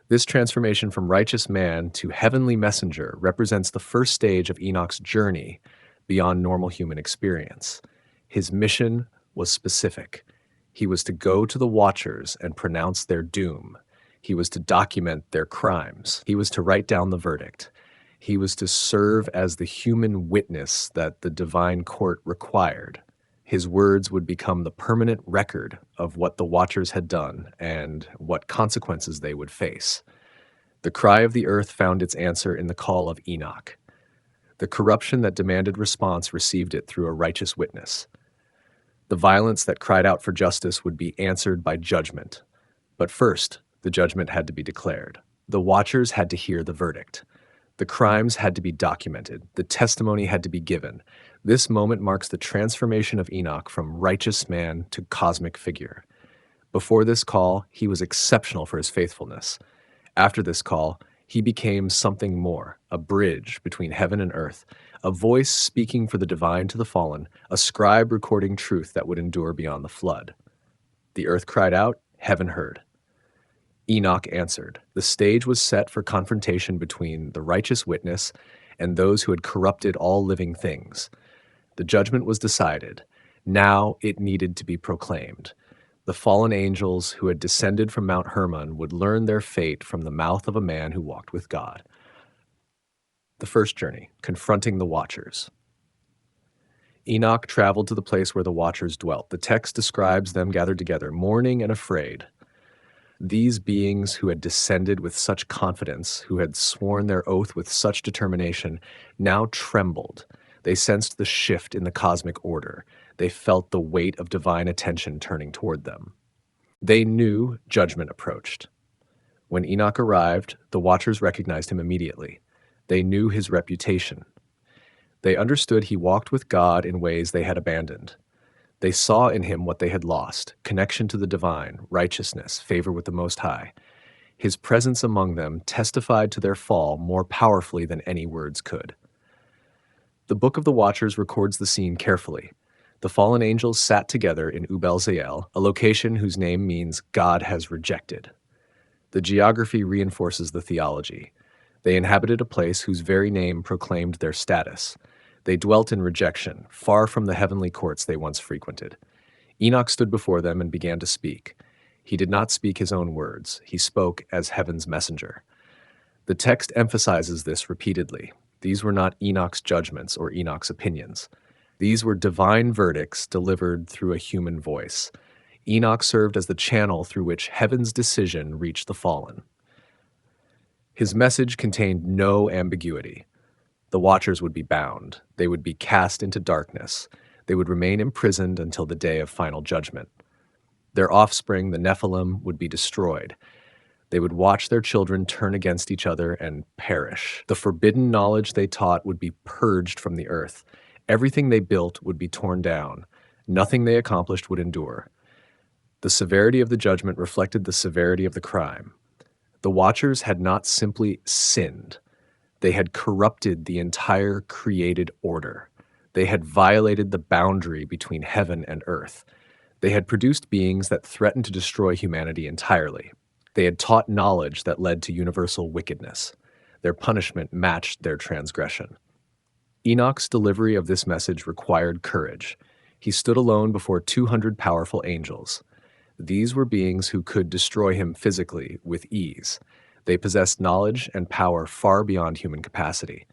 This transformation from righteous man to heavenly messenger represents the first stage of Enoch's journey beyond normal human experience. His mission was specific. He was to go to the Watchers and pronounce their doom. He was to document their crimes. He was to write down the verdict. He was to serve as the human witness that the divine court required. His words would become the permanent record of what the Watchers had done and what consequences they would face. The cry of the earth found its answer in the call of Enoch. The corruption that demanded response received it through a righteous witness. The violence that cried out for justice would be answered by judgment. But first, the judgment had to be declared. The Watchers had to hear the verdict. The The crimes had to be documented, the testimony had to be given. This moment marks the transformation of Enoch from righteous man to cosmic figure. Before this call, he was exceptional for his faithfulness. After this call, he became something more, a bridge between heaven and earth, a voice speaking for the divine to the fallen, a scribe recording truth that would endure beyond the flood. The earth cried out, heaven heard. Enoch answered. The stage was set for confrontation between the righteous witness and those who had corrupted all living things. The judgment was decided. Now it needed to be proclaimed. The fallen angels who had descended from Mount Hermon would learn their fate from the mouth of a man who walked with God. The first journey, confronting the Watchers. Enoch traveled to the place where the Watchers dwelt. The text describes them gathered together, mourning and afraid. These beings who had descended with such confidence, who had sworn their oath with such determination, now trembled. They sensed the shift in the cosmic order. They felt the weight of divine attention turning toward them. They knew judgment approached. When Enoch arrived, the Watchers recognized him immediately. They knew his reputation. They understood he walked with God in ways they had abandoned. They saw in him what they had lost: connection to the divine, righteousness, favor with the Most High. His presence among them testified to their fall more powerfully than any words could. The Book of the Watchers records the scene carefully. The fallen angels sat together in Ubel-Zael, a location whose name means God has rejected. The geography reinforces the theology. They inhabited a place whose very name proclaimed their status. They dwelt in rejection, far from the heavenly courts they once frequented. Enoch stood before them and began to speak. He did not speak his own words. He spoke as heaven's messenger. The text emphasizes this repeatedly. These were not Enoch's judgments or Enoch's opinions. These were divine verdicts delivered through a human voice. Enoch served as the channel through which heaven's decision reached the fallen. His message contained no ambiguity. The Watchers would be bound. They would be cast into darkness. They would remain imprisoned until the day of final judgment. Their offspring, the Nephilim, would be destroyed. They would watch their children turn against each other and perish. The forbidden knowledge they taught would be purged from the earth. Everything they built would be torn down. Nothing they accomplished would endure. The severity of the judgment reflected the severity of the crime. The Watchers had not simply sinned. They had corrupted the entire created order. They had violated the boundary between heaven and earth. They had produced beings that threatened to destroy humanity entirely. They had taught knowledge that led to universal wickedness. Their punishment matched their transgression. Enoch's delivery of this message required courage. He stood alone before 200 powerful angels. These were beings who could destroy him physically with ease. They possessed knowledge and power far beyond human capacity.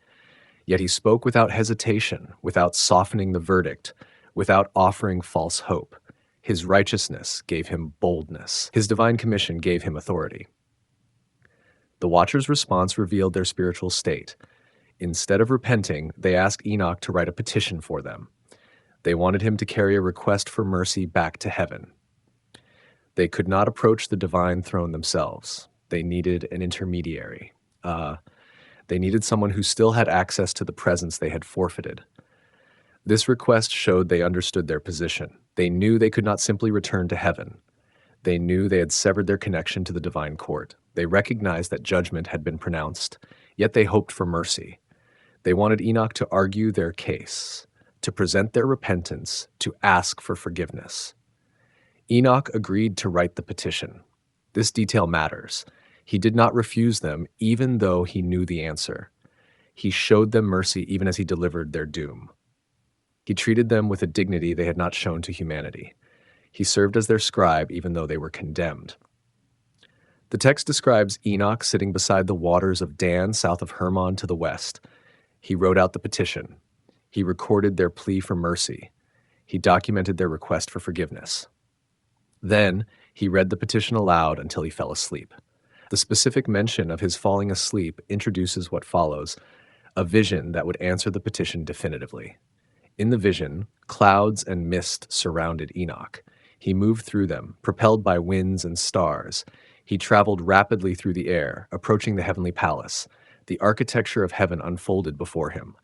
Yet he spoke without hesitation, without softening the verdict, without offering false hope. His righteousness gave him boldness. His divine commission gave him authority. The Watchers' response revealed their spiritual state. Instead of repenting, they asked Enoch to write a petition for them. They wanted him to carry a request for mercy back to heaven. They could not approach the divine throne themselves. They needed an intermediary. They needed someone who still had access to the presence they had forfeited. This request showed they understood their position. They knew they could not simply return to heaven. They knew they had severed their connection to the divine court. They recognized that judgment had been pronounced, yet they hoped for mercy. They wanted Enoch to argue their case, to present their repentance, to ask for forgiveness. Enoch agreed to write the petition. This detail matters. He did not refuse them, even though he knew the answer. He showed them mercy even as he delivered their doom. He treated them with a dignity they had not shown to humanity. He served as their scribe even though they were condemned. The text describes Enoch sitting beside the waters of Dan, south of Hermon to the west. He wrote out the petition. He recorded their plea for mercy. He documented their request for forgiveness. Then he read the petition aloud until he fell asleep. The specific mention of his falling asleep introduces what follows, a vision that would answer the petition definitively. In the vision, clouds and mist surrounded Enoch. He moved through them, propelled by winds and stars. He traveled rapidly through the air, approaching the heavenly palace. The architecture of heaven unfolded before him.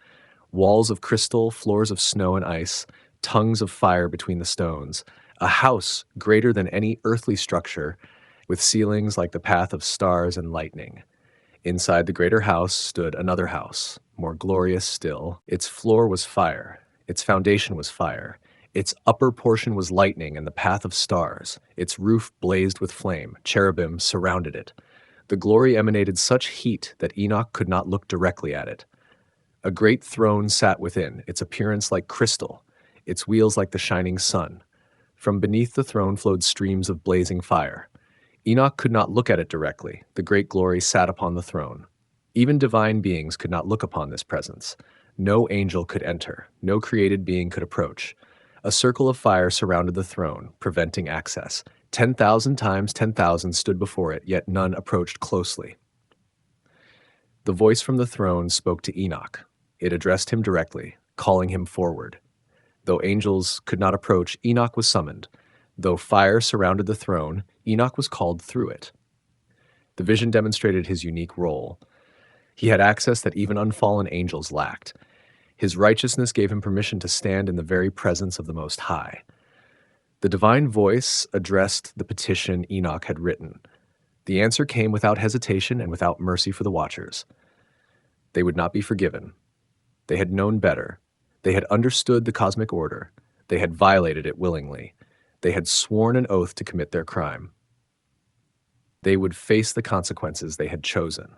Walls of crystal, floors of snow and ice, tongues of fire between the stones, a house greater than any earthly structure, with ceilings like the path of stars and lightning. Inside the greater house stood another house, more glorious still. Its floor was fire, its foundation was fire, its upper portion was lightning and the path of stars, its roof blazed with flame, cherubim surrounded it. The glory emanated such heat that Enoch could not look directly at it. A great throne sat within, its appearance like crystal, its wheels like the shining sun. From beneath the throne flowed streams of blazing fire. Enoch could not look at it directly. The great glory sat upon the throne. Even divine beings could not look upon this presence. No angel could enter. No created being could approach. A circle of fire surrounded the throne, preventing access. 10,000 times 10,000 stood before it, yet none approached closely. The voice from the throne spoke to Enoch. It addressed him directly, calling him forward. Though angels could not approach, Enoch was summoned. Though fire surrounded the throne, Enoch was called through it. The vision demonstrated his unique role. He had access that even unfallen angels lacked. His righteousness gave him permission to stand in the very presence of the Most High. The divine voice addressed the petition Enoch had written. The answer came without hesitation and without mercy for the watchers. They would not be forgiven. They had known better. They had understood the cosmic order. They had violated it willingly. They had sworn an oath to commit their crime. They would face the consequences they had chosen.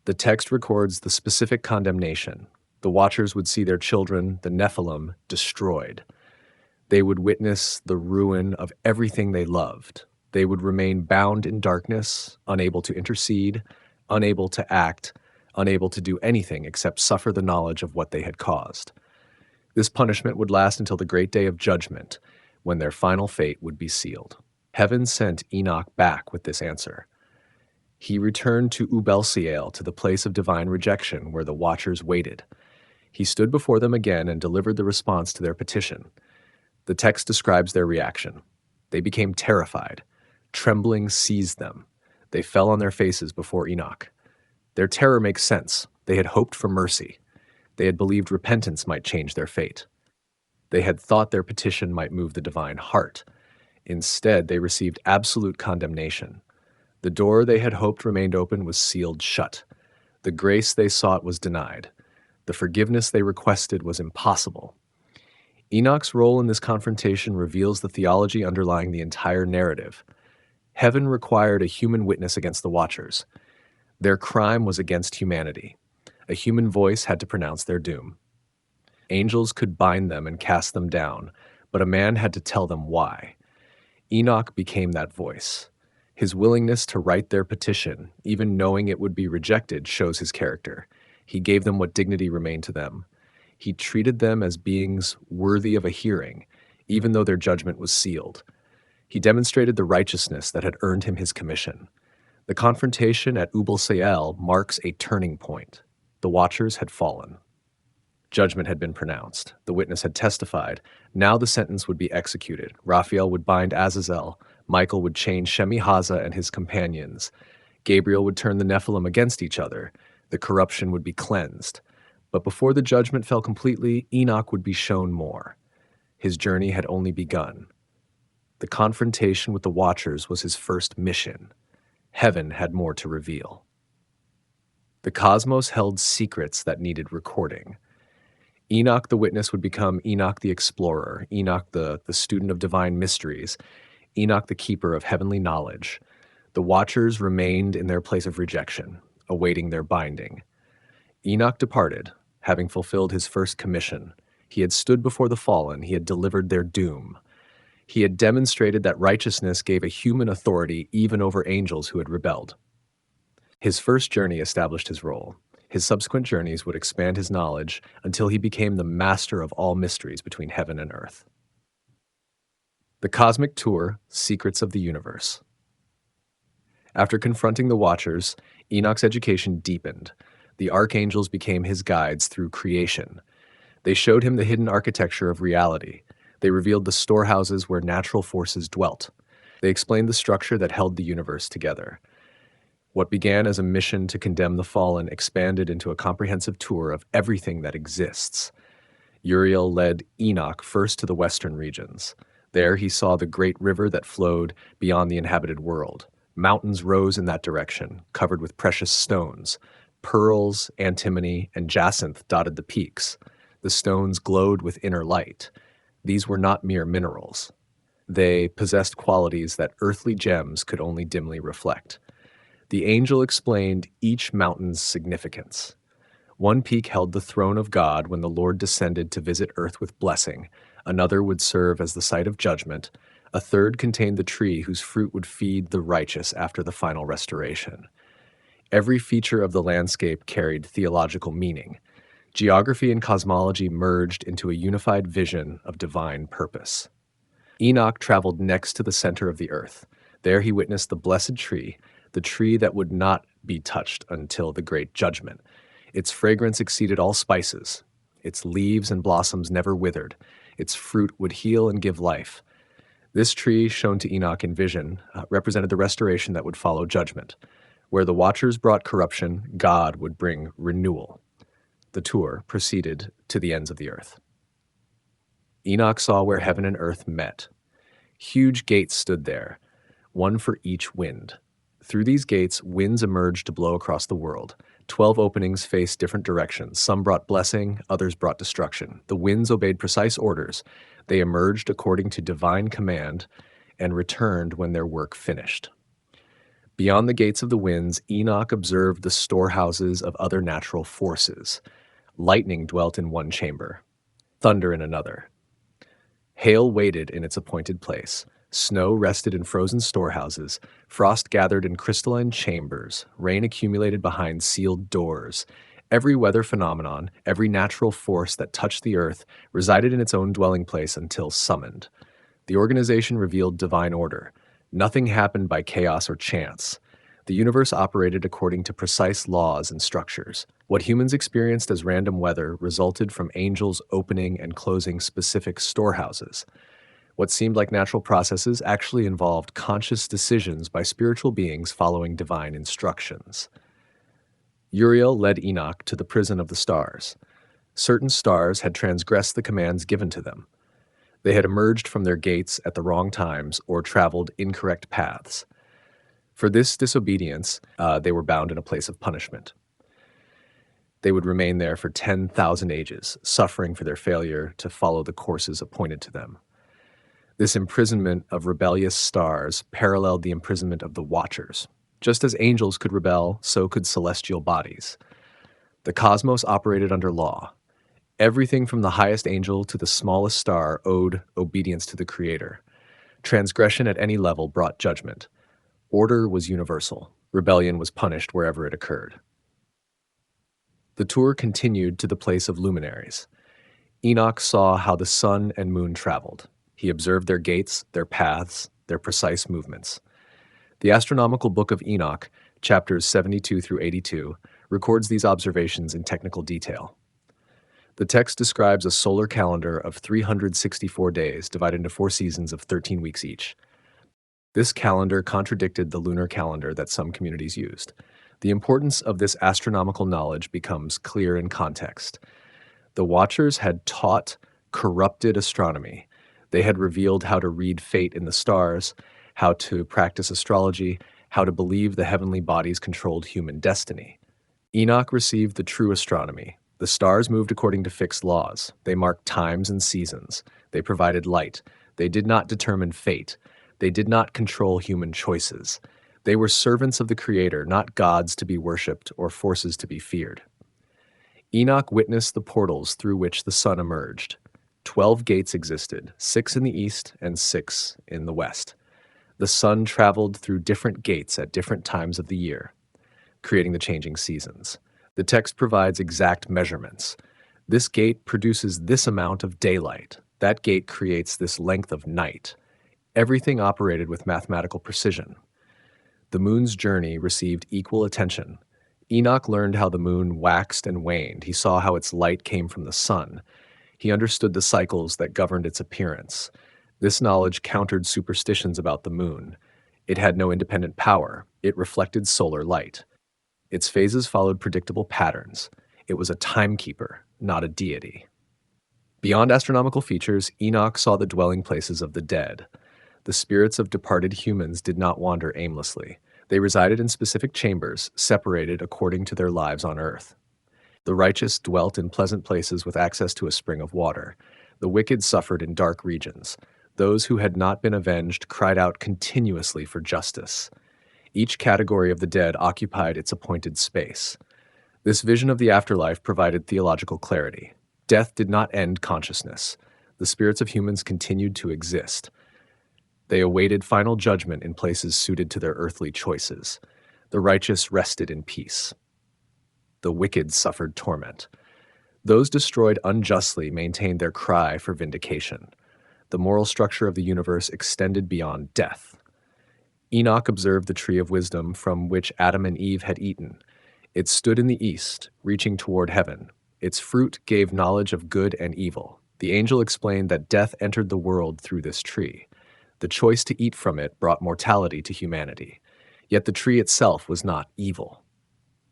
The text records the specific condemnation. The watchers would see their children, the Nephilim, destroyed. They would witness the ruin of everything they loved. They would remain bound in darkness, unable to intercede, unable to act, unable to do anything except suffer the knowledge of what they had caused. This punishment would last until the great day of judgment, when their final fate would be sealed. Heaven sent Enoch back with this answer. He returned to Ubel-Seel, to the place of divine rejection where the watchers waited. He stood before them again and delivered the response to their petition. The text describes their reaction. They became terrified. Trembling seized them. They fell on their faces before Enoch. Their terror makes sense. They had hoped for mercy. They had believed repentance might change their fate. They had thought their petition might move the divine heart. Instead, they received absolute condemnation. The door they had hoped remained open was sealed shut. The grace they sought was denied. The forgiveness they requested was impossible. Enoch's role in this confrontation reveals the theology underlying the entire narrative. Heaven required a human witness against the watchers. Their crime was against humanity. A human voice had to pronounce their doom. Angels could bind them and cast them down, but a man had to tell them why. Enoch became that voice. His willingness to write their petition, even knowing it would be rejected, shows his character. He gave them what dignity remained to them. He treated them as beings worthy of a hearing, even though their judgment was sealed. He demonstrated the righteousness that had earned him his commission. The confrontation at Ubel-Seel marks a turning point. The watchers had fallen. Judgment had been pronounced. The witness had testified. Now the sentence would be executed. Raphael would bind Azazel. Michael would chain Shemi-Haza and his companions. Gabriel would turn the Nephilim against each other. The corruption would be cleansed. But before the judgment fell completely, Enoch would be shown more. His journey had only begun. The confrontation with the watchers was his first mission. Heaven had more to reveal. The cosmos held secrets that needed recording. Enoch the witness would become Enoch the explorer, Enoch the student of divine mysteries, Enoch the keeper of heavenly knowledge. The watchers remained in their place of rejection, awaiting their binding. Enoch departed, having fulfilled his first commission. He had stood before the fallen. He had delivered their doom. He had demonstrated that righteousness gave a human authority even over angels who had rebelled. His first journey established his role. His subsequent journeys would expand his knowledge until he became the master of all mysteries between heaven and earth. The Cosmic Tour, Secrets of the Universe. After confronting the Watchers, Enoch's education deepened. The archangels became his guides through creation. They showed him the hidden architecture of reality. They revealed the storehouses where natural forces dwelt. They explained the structure that held the universe together. What began as a mission to condemn the fallen expanded into a comprehensive tour of everything that exists. Uriel led Enoch first to the western regions. There he saw the great river that flowed beyond the inhabited world. Mountains rose in that direction, covered with precious stones. Pearls, antimony, and jacinth dotted the peaks. The stones glowed with inner light. These were not mere minerals. They possessed qualities that earthly gems could only dimly reflect. The angel explained each mountain's significance. One peak held the throne of God when the Lord descended to visit earth with blessing. Another would serve as the site of judgment. A third contained the tree whose fruit would feed the righteous after the final restoration. Every feature of the landscape carried theological meaning. Geography and cosmology merged into a unified vision of divine purpose. Enoch traveled next to the center of the earth. There he witnessed the blessed tree, the tree that would not be touched until the great judgment. Its fragrance exceeded all spices. Its leaves and blossoms never withered. Its fruit would heal and give life. This tree, shown to Enoch in vision, represented the restoration that would follow judgment. Where the watchers brought corruption, God would bring renewal. The tour proceeded to the ends of the earth. Enoch saw where heaven and earth met. Huge gates stood there, one for each wind. Through these gates, winds emerged to blow across the world. 12 openings faced different directions. Some brought blessing, others brought destruction. The winds obeyed precise orders. They emerged according to divine command and returned when their work finished. Beyond the gates of the winds, Enoch observed the storehouses of other natural forces. Lightning dwelt in one chamber, thunder in another. Hail waited in its appointed place. Snow rested in frozen storehouses. Frost gathered in crystalline chambers. Rain accumulated behind sealed doors. Every weather phenomenon, every natural force that touched the earth resided in its own dwelling place until summoned. The organization revealed divine order. Nothing happened by chaos or chance. The universe operated according to precise laws and structures. What humans experienced as random weather resulted from angels opening and closing specific storehouses. What seemed like natural processes actually involved conscious decisions by spiritual beings following divine instructions. Uriel led Enoch to the prison of the stars. Certain stars had transgressed the commands given to them. They had emerged from their gates at the wrong times or traveled incorrect paths. For this disobedience, they were bound in a place of punishment. They would remain there for 10,000 ages, suffering for their failure to follow the courses appointed to them. This imprisonment of rebellious stars paralleled the imprisonment of the Watchers. Just as angels could rebel, so could celestial bodies. The cosmos operated under law. Everything from the highest angel to the smallest star owed obedience to the Creator. Transgression at any level brought judgment. Order was universal. Rebellion was punished wherever it occurred. The tour continued to the place of luminaries. Enoch saw how the sun and moon traveled. He observed their gates, their paths, their precise movements. The Astronomical Book of Enoch, chapters 72 through 82, records these observations in technical detail. The text describes a solar calendar of 364 days divided into 4 seasons of 13 weeks each. This calendar contradicted the lunar calendar that some communities used. The importance of this astronomical knowledge becomes clear in context. The Watchers had taught corrupted astronomy. They had revealed how to read fate in the stars, how to practice astrology, how to believe the heavenly bodies controlled human destiny. Enoch received the true astronomy. The stars moved according to fixed laws. They marked times and seasons. They provided light. They did not determine fate. They did not control human choices. They were servants of the Creator, not gods to be worshipped or forces to be feared. Enoch witnessed the portals through which the sun emerged. 12 gates existed, 6 in the east and 6 in the west. The sun traveled through different gates at different times of the year, creating the changing seasons. The text provides exact measurements. This gate produces this amount of daylight. That gate creates this length of night. Everything operated with mathematical precision. The moon's journey received equal attention. Enoch learned how the moon waxed and waned. He saw how its light came from the sun. He understood the cycles that governed its appearance. This knowledge countered superstitions about the moon. It had no independent power. It reflected solar light. Its phases followed predictable patterns. It was a timekeeper, not a deity. Beyond astronomical features, Enoch saw the dwelling places of the dead. The spirits of departed humans did not wander aimlessly. They resided in specific chambers, separated according to their lives on earth. The righteous dwelt in pleasant places with access to a spring of water. The wicked suffered in dark regions. Those who had not been avenged cried out continuously for justice. Each category of the dead occupied its appointed space. This vision of the afterlife provided theological clarity. Death did not end consciousness. The spirits of humans continued to exist. They awaited final judgment in places suited to their earthly choices. The righteous rested in peace. The wicked suffered torment. Those destroyed unjustly maintained their cry for vindication. The moral structure of the universe extended beyond death. Enoch observed the tree of wisdom from which Adam and Eve had eaten. It stood in the east, reaching toward heaven. Its fruit gave knowledge of good and evil. The angel explained that death entered the world through this tree. The choice to eat from it brought mortality to humanity. Yet the tree itself was not evil.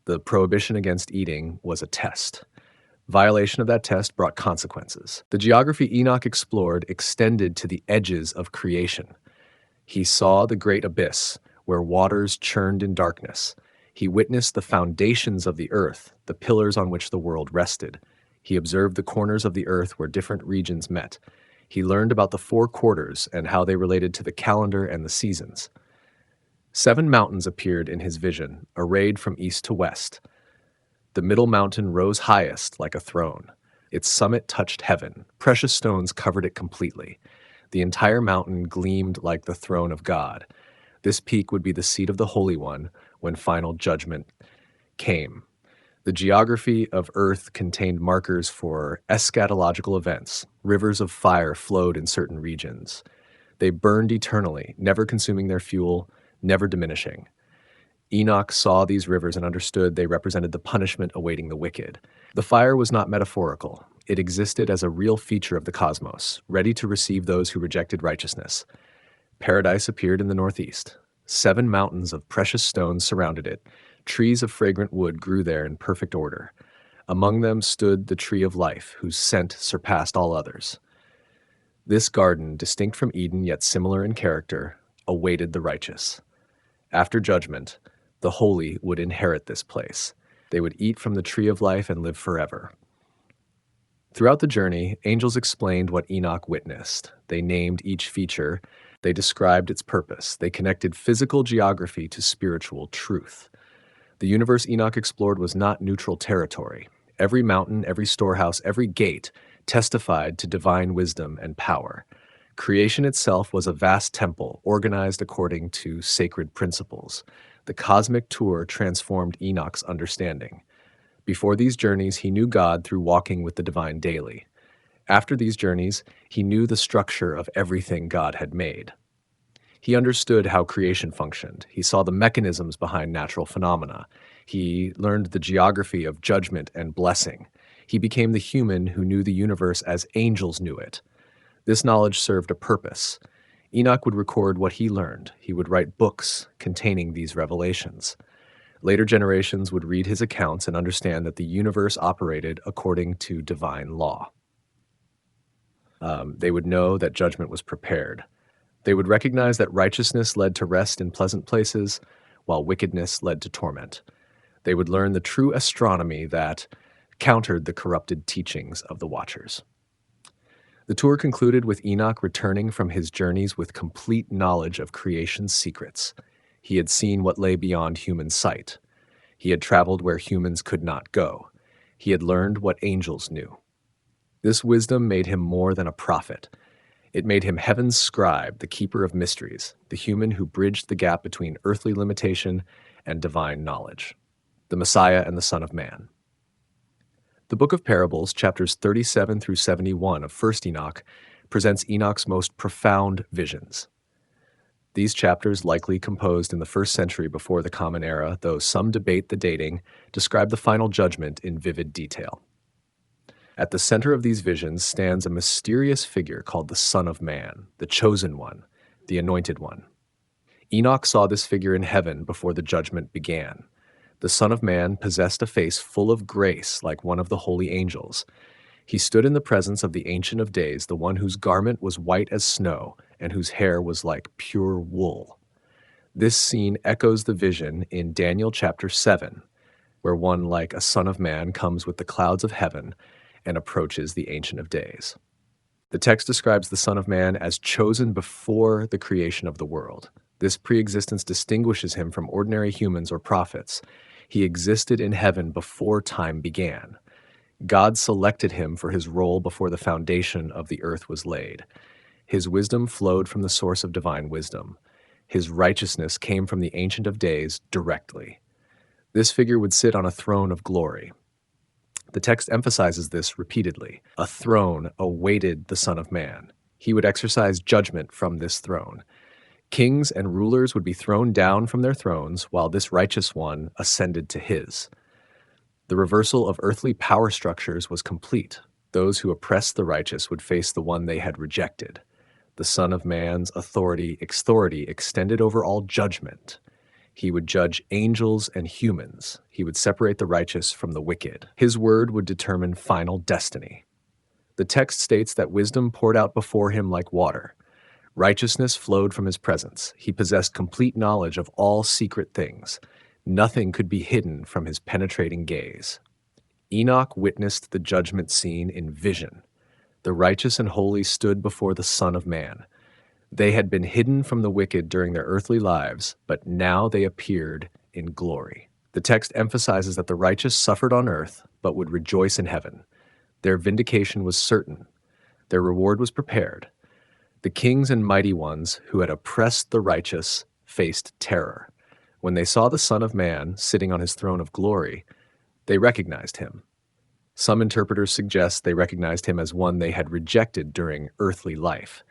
The prohibition against eating was a test. Violation of that test brought consequences. The geography Enoch explored extended to the edges of creation. He saw the great abyss, where waters churned in darkness. He witnessed the foundations of the earth, the pillars on which the world rested. He observed the corners of the earth where different regions met. He learned about the four quarters and how they related to the calendar and the seasons. 7 mountains appeared in his vision, arrayed from east to west. The middle mountain rose highest like a throne. Its summit touched heaven. Precious stones covered it completely. The entire mountain gleamed like the throne of God. This peak would be the seat of the Holy One when final judgment came. The geography of Earth contained markers for eschatological events. Rivers of fire flowed in certain regions. They burned eternally, never consuming their fuel, never diminishing. Enoch saw these rivers and understood they represented the punishment awaiting the wicked. The fire was not metaphorical. It existed as a real feature of the cosmos, ready to receive those who rejected righteousness. Paradise appeared in the northeast. 7 mountains of precious stones surrounded it. Trees of fragrant wood grew there in perfect order. Among them stood the tree of life, whose scent surpassed all others. This garden, distinct from Eden yet similar in character, awaited the righteous. After judgment, the holy would inherit this place. They would eat from the tree of life and live forever. Throughout the journey, angels explained what Enoch witnessed. They named each feature. They described its purpose. They connected physical geography to spiritual truth. The universe Enoch explored was not neutral territory. Every mountain, every storehouse, every gate testified to divine wisdom and power. Creation itself was a vast temple, organized according to sacred principles. The cosmic tour transformed Enoch's understanding. Before these journeys, he knew God through walking with the divine daily. After these journeys, he knew the structure of everything God had made. He understood how creation functioned. He saw the mechanisms behind natural phenomena. He learned the geography of judgment and blessing. He became the human who knew the universe as angels knew it. This knowledge served a purpose. Enoch would record what he learned. He would write books containing these revelations. Later generations would read his accounts and understand that the universe operated according to divine law. They would know that judgment was prepared. They would recognize that righteousness led to rest in pleasant places, while wickedness led to torment. They would learn the true astronomy that countered the corrupted teachings of the Watchers. The tour concluded with Enoch returning from his journeys with complete knowledge of creation's secrets. He had seen what lay beyond human sight. He had traveled where humans could not go. He had learned what angels knew. This wisdom made him more than a prophet. It made him heaven's scribe, the keeper of mysteries, the human who bridged the gap between earthly limitation and divine knowledge, the Messiah and the Son of Man. The Book of Parables, chapters 37 through 71 of 1 Enoch, presents Enoch's most profound visions. These chapters, likely composed in the 1st century before the Common Era, though some debate the dating, describe the final judgment in vivid detail. At the center of these visions stands a mysterious figure called the Son of Man, the Chosen One, the Anointed One. Enoch saw this figure in heaven before the judgment began. The Son of Man possessed a face full of grace like one of the holy angels. He stood in the presence of the Ancient of Days, the one whose garment was white as snow and whose hair was like pure wool. This scene echoes the vision in Daniel chapter 7, where one like a son of man comes with the clouds of heaven and approaches the Ancient of Days. The text describes the Son of Man as chosen before the creation of the world. This preexistence distinguishes him from ordinary humans or prophets. He existed in heaven before time began. God selected him for his role before the foundation of the earth was laid. His wisdom flowed from the source of divine wisdom. His righteousness came from the Ancient of Days directly. This figure would sit on a throne of glory. The text emphasizes this repeatedly. A throne awaited the Son of Man. He would exercise judgment from this throne. Kings and rulers would be thrown down from their thrones while this righteous one ascended to his. The reversal of earthly power structures was complete. Those who oppressed the righteous would face the one they had rejected. The Son of Man's authority extended over all judgment. He would judge angels and humans. He would separate the righteous from the wicked. His word would determine final destiny. The text states that wisdom poured out before him like water. Righteousness flowed from his presence. He possessed complete knowledge of all secret things. Nothing could be hidden from his penetrating gaze. Enoch witnessed the judgment scene in vision. The righteous and holy stood before the Son of Man. They had been hidden from the wicked during their earthly lives, but now they appeared in glory. The text emphasizes that the righteous suffered on earth, but would rejoice in heaven. Their vindication was certain. Their reward was prepared. The kings and mighty ones who had oppressed the righteous faced terror. When they saw the Son of Man sitting on his throne of glory, they recognized him. Some interpreters suggest they recognized him as one they had rejected during earthly life.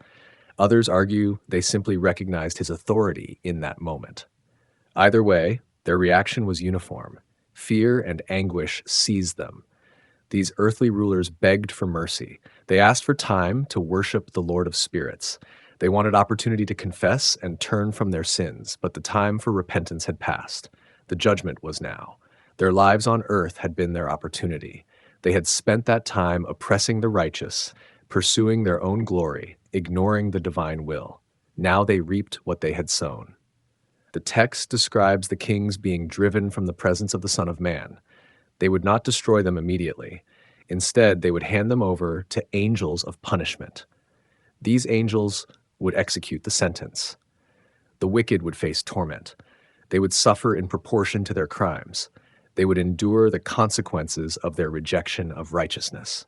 Others argue they simply recognized his authority in that moment. Either way, their reaction was uniform. Fear and anguish seized them. These earthly rulers begged for mercy. They asked for time to worship the Lord of Spirits. They wanted opportunity to confess and turn from their sins, but the time for repentance had passed. The judgment was now. Their lives on earth had been their opportunity. They had spent that time oppressing the righteous, pursuing their own glory, ignoring the divine will. Now they reaped what they had sown. The text describes the kings being driven from the presence of the Son of Man. They would not destroy them immediately. Instead, they would hand them over to angels of punishment. These angels would execute the sentence. The wicked would face torment. They would suffer in proportion to their crimes. They would endure the consequences of their rejection of righteousness.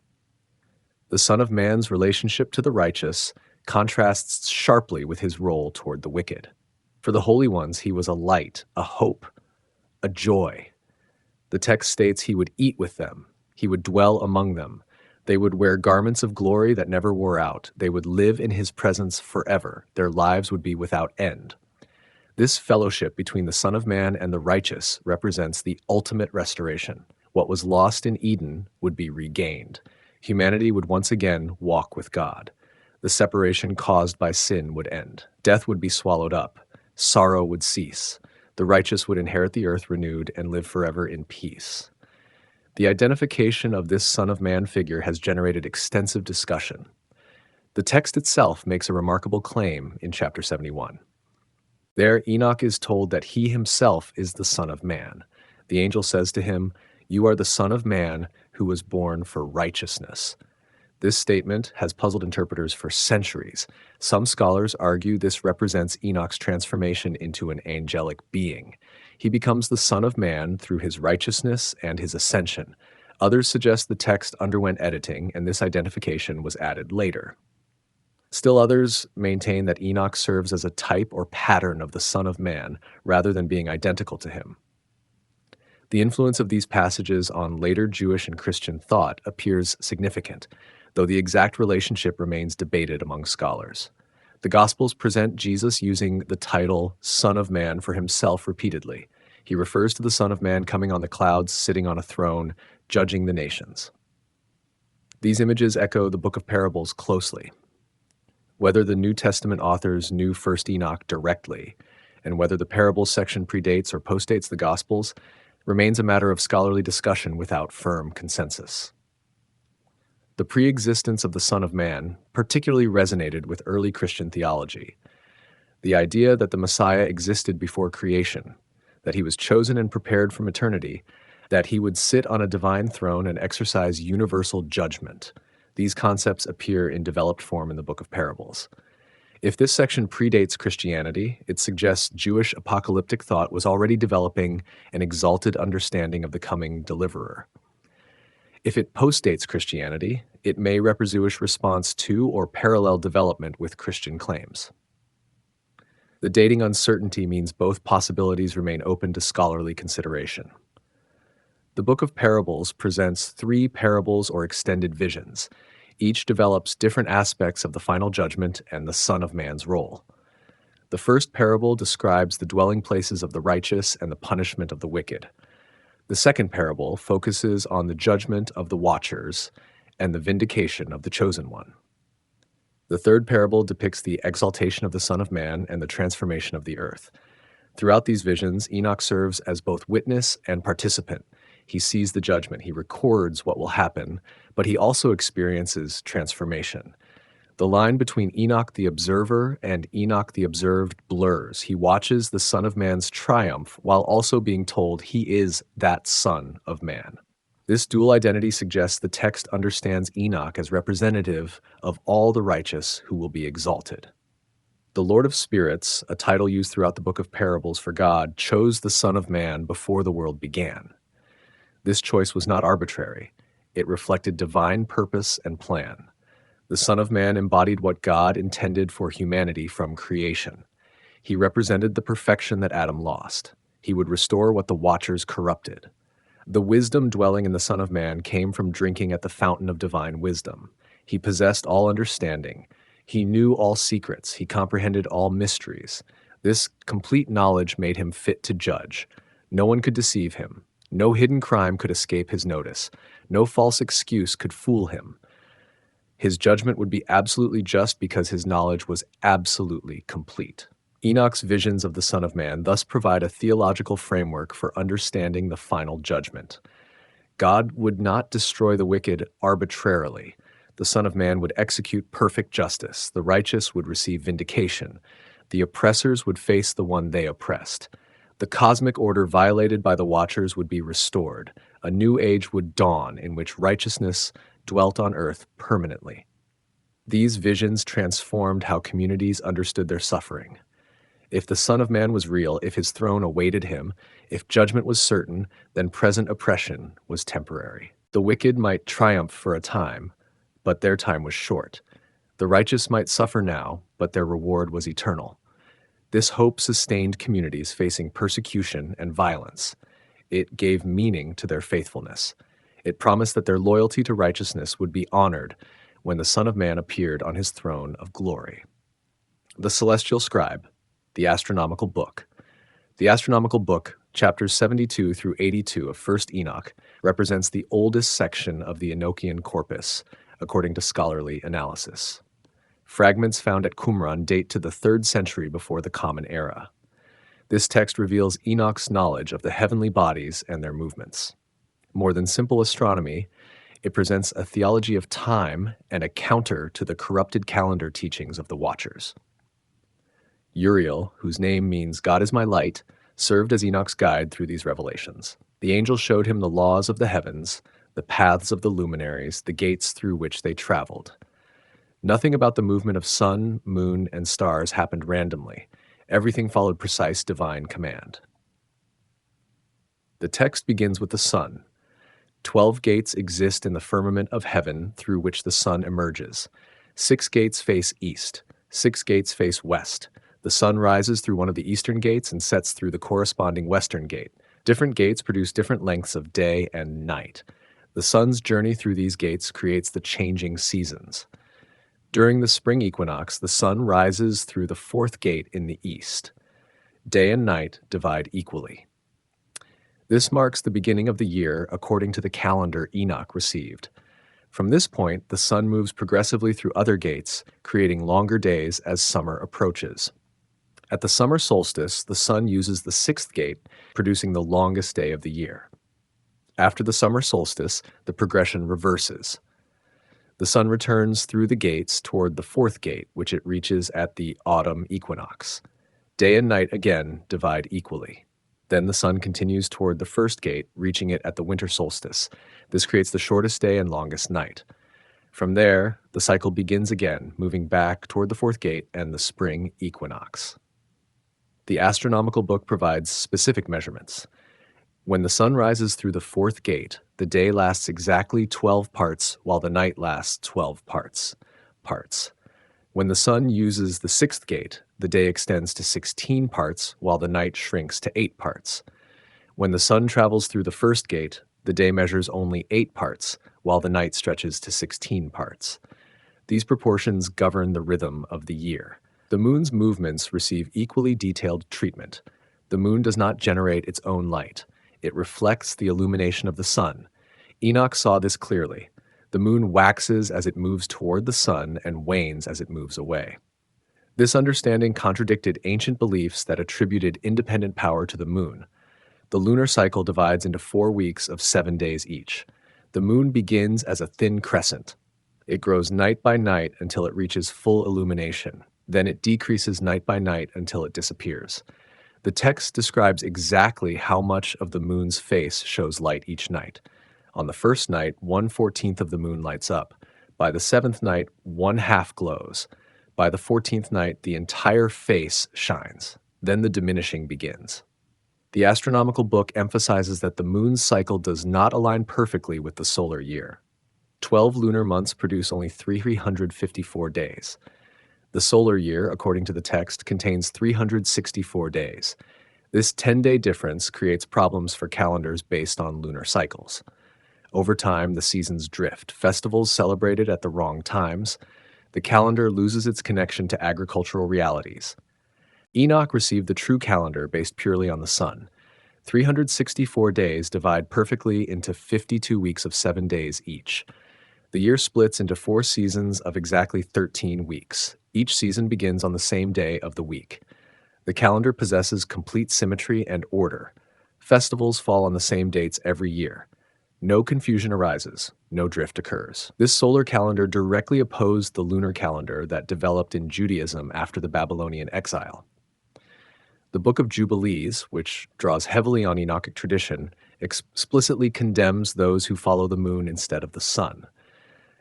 The Son of Man's relationship to the righteous contrasts sharply with his role toward the wicked. For the holy ones, he was a light, a hope, a joy. The text states he would eat with them. He would dwell among them. They would wear garments of glory that never wore out. They would live in his presence forever. Their lives would be without end. This fellowship between the Son of Man and the righteous represents the ultimate restoration. What was lost in Eden would be regained. Humanity would once again walk with God. The separation caused by sin would end. Death would be swallowed up. Sorrow would cease. The righteous would inherit the earth renewed and live forever in peace. The identification of this Son of Man figure has generated extensive discussion. The text itself makes a remarkable claim in chapter 71. There, Enoch is told that he himself is the Son of Man. The angel says to him, "You are the Son of Man who was born for righteousness." This statement has puzzled interpreters for centuries. Some scholars argue this represents Enoch's transformation into an angelic being. He becomes the Son of Man through his righteousness and his ascension. Others suggest the text underwent editing, and this identification was added later. Still others maintain that Enoch serves as a type or pattern of the Son of Man, rather than being identical to him. The influence of these passages on later Jewish and Christian thought appears significant, though the exact relationship remains debated among scholars. The Gospels present Jesus using the title Son of Man for himself repeatedly. He refers to the Son of Man coming on the clouds, sitting on a throne, judging the nations. These images echo the book of parables closely. Whether the New Testament authors knew First Enoch directly, and whether the parables section predates or postdates the Gospels remains a matter of scholarly discussion without firm consensus. The pre-existence of the Son of Man particularly resonated with early Christian theology. The idea that the Messiah existed before creation, that he was chosen and prepared from eternity, that he would sit on a divine throne and exercise universal judgment. These concepts appear in developed form in the Book of Parables. If this section predates Christianity, it suggests Jewish apocalyptic thought was already developing an exalted understanding of the coming deliverer. If it postdates Christianity, it may represent Jewish response to or parallel development with Christian claims. The dating uncertainty means both possibilities remain open to scholarly consideration. The Book of Parables presents 3 parables or extended visions. Each develops different aspects of the final judgment and the Son of Man's role. The first parable describes the dwelling places of the righteous and the punishment of the wicked. The second parable focuses on the judgment of the watchers and the vindication of the chosen one. The third parable depicts the exaltation of the Son of Man and the transformation of the earth. Throughout these visions, Enoch serves as both witness and participant. He sees the judgment, he records what will happen, but he also experiences transformation. The line between Enoch the observer and Enoch the observed blurs. He watches the Son of Man's triumph while also being told he is that Son of Man. This dual identity suggests the text understands Enoch as representative of all the righteous who will be exalted. The Lord of Spirits, a title used throughout the Book of Parables for God, chose the Son of Man before the world began. This choice was not arbitrary. It reflected divine purpose and plan. The Son of Man embodied what God intended for humanity from creation. He represented the perfection that Adam lost. He would restore what the watchers corrupted. The wisdom dwelling in the Son of Man came from drinking at the fountain of divine wisdom. He possessed all understanding. He knew all secrets. He comprehended all mysteries. This complete knowledge made him fit to judge. No one could deceive him. No hidden crime could escape his notice. No false excuse could fool him. His judgment would be absolutely just because his knowledge was absolutely complete. Enoch's visions of the Son of Man thus provide a theological framework for understanding the final judgment. God would not destroy the wicked arbitrarily. The Son of Man would execute perfect justice. The righteous would receive vindication. The oppressors would face the one they oppressed. The cosmic order violated by the watchers would be restored. A new age would dawn in which righteousness dwelt on earth permanently. These visions transformed how communities understood their suffering. If the Son of Man was real, if his throne awaited him, if judgment was certain, then present oppression was temporary. The wicked might triumph for a time, but their time was short. The righteous might suffer now, but their reward was eternal. This hope sustained communities facing persecution and violence. It gave meaning to their faithfulness. It promised that their loyalty to righteousness would be honored when the Son of Man appeared on his throne of glory. The Celestial Scribe, the Astronomical Book. The Astronomical Book, chapters 72 through 82 of 1st Enoch, represents the oldest section of the Enochian corpus, according to scholarly analysis. Fragments found at Qumran date to the 3rd century before the Common Era. This text reveals Enoch's knowledge of the heavenly bodies and their movements. More than simple astronomy, it presents a theology of time and a counter to the corrupted calendar teachings of the Watchers. Uriel, whose name means God is my light, served as Enoch's guide through these revelations. The angel showed him the laws of the heavens, the paths of the luminaries, the gates through which they traveled. Nothing about the movement of sun, moon, and stars happened randomly. Everything followed precise divine command. The text begins with the sun. 12 gates exist in the firmament of heaven through which the sun emerges. 6 gates face east. 6 gates face west. The sun rises through one of the eastern gates and sets through the corresponding western gate. Different gates produce different lengths of day and night. The sun's journey through these gates creates the changing seasons. During the spring equinox, the sun rises through the 4th gate in the east. Day and night divide equally. This marks the beginning of the year according to the calendar Enoch received. From this point, the sun moves progressively through other gates, creating longer days as summer approaches. At the summer solstice, the sun uses the sixth gate, producing the longest day of the year. After the summer solstice, the progression reverses. The sun returns through the gates toward the fourth gate, which it reaches at the autumn equinox. Day and night again divide equally. Then the sun continues toward the first gate, reaching it at the winter solstice. This creates the shortest day and longest night. From there, the cycle begins again, moving back toward the fourth gate and the spring equinox. The astronomical book provides specific measurements. When the sun rises through the fourth gate, the day lasts exactly 12 parts, while the night lasts 12 parts. When the sun uses the sixth gate, the day extends to 16 parts, while the night shrinks to 8 parts. When the sun travels through the first gate, the day measures only 8 parts, while the night stretches to 16 parts. These proportions govern the rhythm of the year. The moon's movements receive equally detailed treatment. The moon does not generate its own light. It reflects the illumination of the sun. Enoch saw this clearly. The moon waxes as it moves toward the sun and wanes as it moves away. This understanding contradicted ancient beliefs that attributed independent power to the moon. The lunar cycle divides into 4 weeks of 7 days each. The moon begins as a thin crescent. It grows night by night until it reaches full illumination. Then it decreases night by night until it disappears. The text describes exactly how much of the moon's face shows light each night. On the first night, 1/14 of the moon lights up. By the 7th night, 1/2 glows. By the 14th night, the entire face shines. Then the diminishing begins. The astronomical book emphasizes that the moon's cycle does not align perfectly with the solar year. 12 lunar months produce only 354 days. The solar year, according to the text, contains 364 days. This 10-day difference creates problems for calendars based on lunar cycles. Over time, the seasons drift. Festivals celebrated at the wrong times. The calendar loses its connection to agricultural realities. Enoch received the true calendar based purely on the sun. 364 days divide perfectly into 52 weeks of 7 days each. The year splits into 4 seasons of exactly 13 weeks. Each season begins on the same day of the week. The calendar possesses complete symmetry and order. Festivals fall on the same dates every year. No confusion arises, no drift occurs. This solar calendar directly opposed the lunar calendar that developed in Judaism after the Babylonian exile. The Book of Jubilees, which draws heavily on Enochic tradition, explicitly condemns those who follow the moon instead of the sun.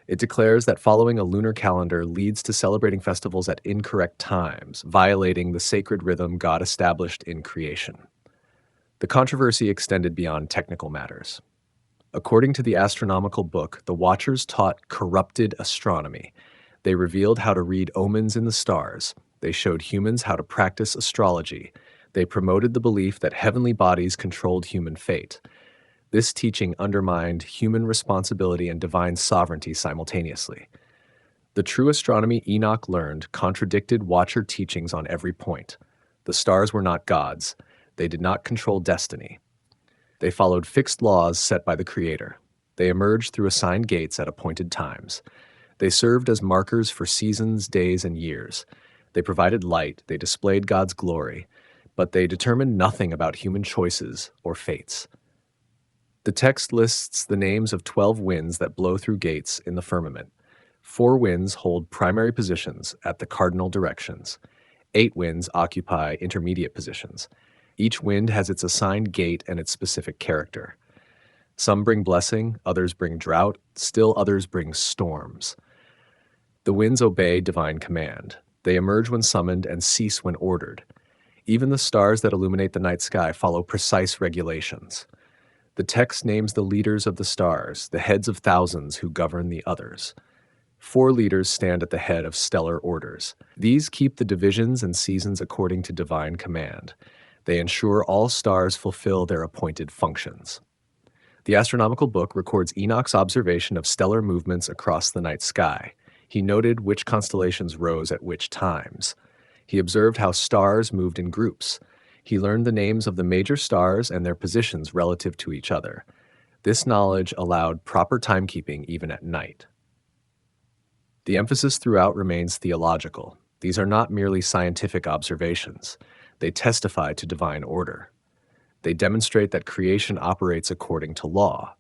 It declares that following a lunar calendar leads to celebrating festivals at incorrect times, violating the sacred rhythm God established in creation. The controversy extended beyond technical matters. According to the astronomical book, the Watchers taught corrupted astronomy. They revealed how to read omens in the stars. They showed humans how to practice astrology. They promoted the belief that heavenly bodies controlled human fate. This teaching undermined human responsibility and divine sovereignty simultaneously. The true astronomy Enoch learned contradicted Watcher teachings on every point. The stars were not gods. They did not control destiny. They followed fixed laws set by the Creator. They emerged through assigned gates at appointed times. They served as markers for seasons, days, and years. They provided light, they displayed God's glory, but they determined nothing about human choices or fates. The text lists the names of 12 winds that blow through gates in the firmament. 4 winds hold primary positions at the cardinal directions. 8 winds occupy intermediate positions. Each wind has its assigned gate and its specific character. Some bring blessing, others bring drought, still others bring storms. The winds obey divine command. They emerge when summoned and cease when ordered. Even the stars that illuminate the night sky follow precise regulations. The text names the leaders of the stars, the heads of thousands who govern the others. 4 leaders stand at the head of stellar orders. These keep the divisions and seasons according to divine command. They ensure all stars fulfill their appointed functions. The astronomical book records Enoch's observation of stellar movements across the night sky. He noted which constellations rose at which times. He observed how stars moved in groups. He learned the names of the major stars and their positions relative to each other. This knowledge allowed proper timekeeping even at night. The emphasis throughout remains theological. These are not merely scientific observations. They testify to divine order. They demonstrate that creation operates according to law.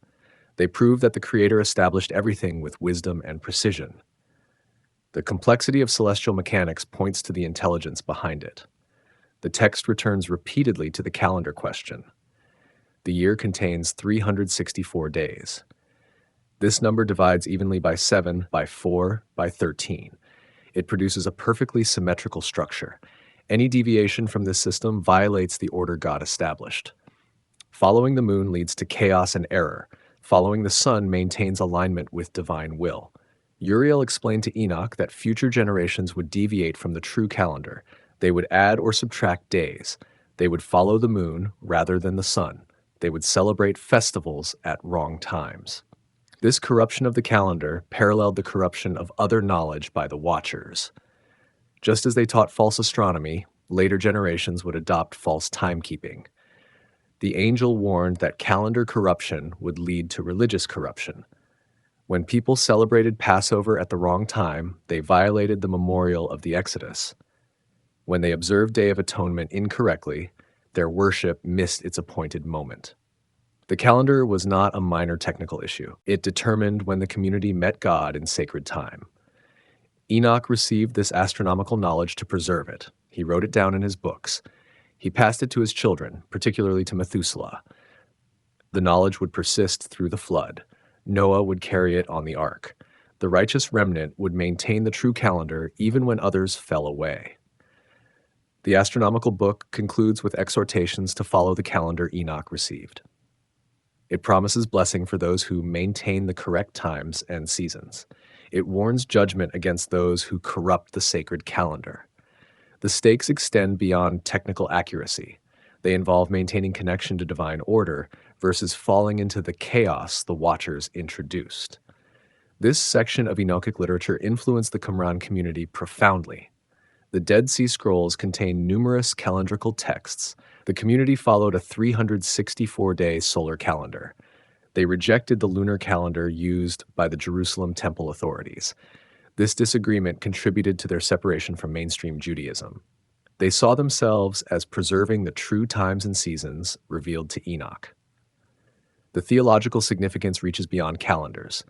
They prove that the Creator established everything with wisdom and precision. The complexity of celestial mechanics points to the intelligence behind it. The text returns repeatedly to the calendar question. The year contains 364 days. This number divides evenly by 7, by 4, by 13. It produces a perfectly symmetrical structure. Any deviation from this system violates the order God established. Following the moon leads to chaos and error. Following the sun maintains alignment with divine will. Uriel explained to Enoch that future generations would deviate from the true calendar. They would add or subtract days. They would follow the moon rather than the sun. They would celebrate festivals at wrong times. This corruption of the calendar paralleled the corruption of other knowledge by the Watchers. Just as they taught false astronomy, later generations would adopt false timekeeping. The angel warned that calendar corruption would lead to religious corruption. When people celebrated Passover at the wrong time, they violated the memorial of the Exodus. When they observed Day of Atonement incorrectly, their worship missed its appointed moment. The calendar was not a minor technical issue. It determined when the community met God in sacred time. Enoch received this astronomical knowledge to preserve it. He wrote it down in his books. He passed it to his children, particularly to Methuselah. The knowledge would persist through the flood. Noah would carry it on the ark. The righteous remnant would maintain the true calendar even when others fell away. The astronomical book concludes with exhortations to follow the calendar Enoch received. It promises blessing for those who maintain the correct times and seasons. It warns judgment against those who corrupt the sacred calendar. The stakes extend beyond technical accuracy. They involve maintaining connection to divine order versus falling into the chaos the Watchers introduced. This section of Enochic literature influenced the Qumran community profoundly. The Dead Sea Scrolls contain numerous calendrical texts. The community followed a 364-day solar calendar. They rejected the lunar calendar used by the Jerusalem temple authorities. This disagreement contributed to their separation from mainstream Judaism. They saw themselves as preserving the true times and seasons revealed to Enoch. The theological significance reaches beyond calendars.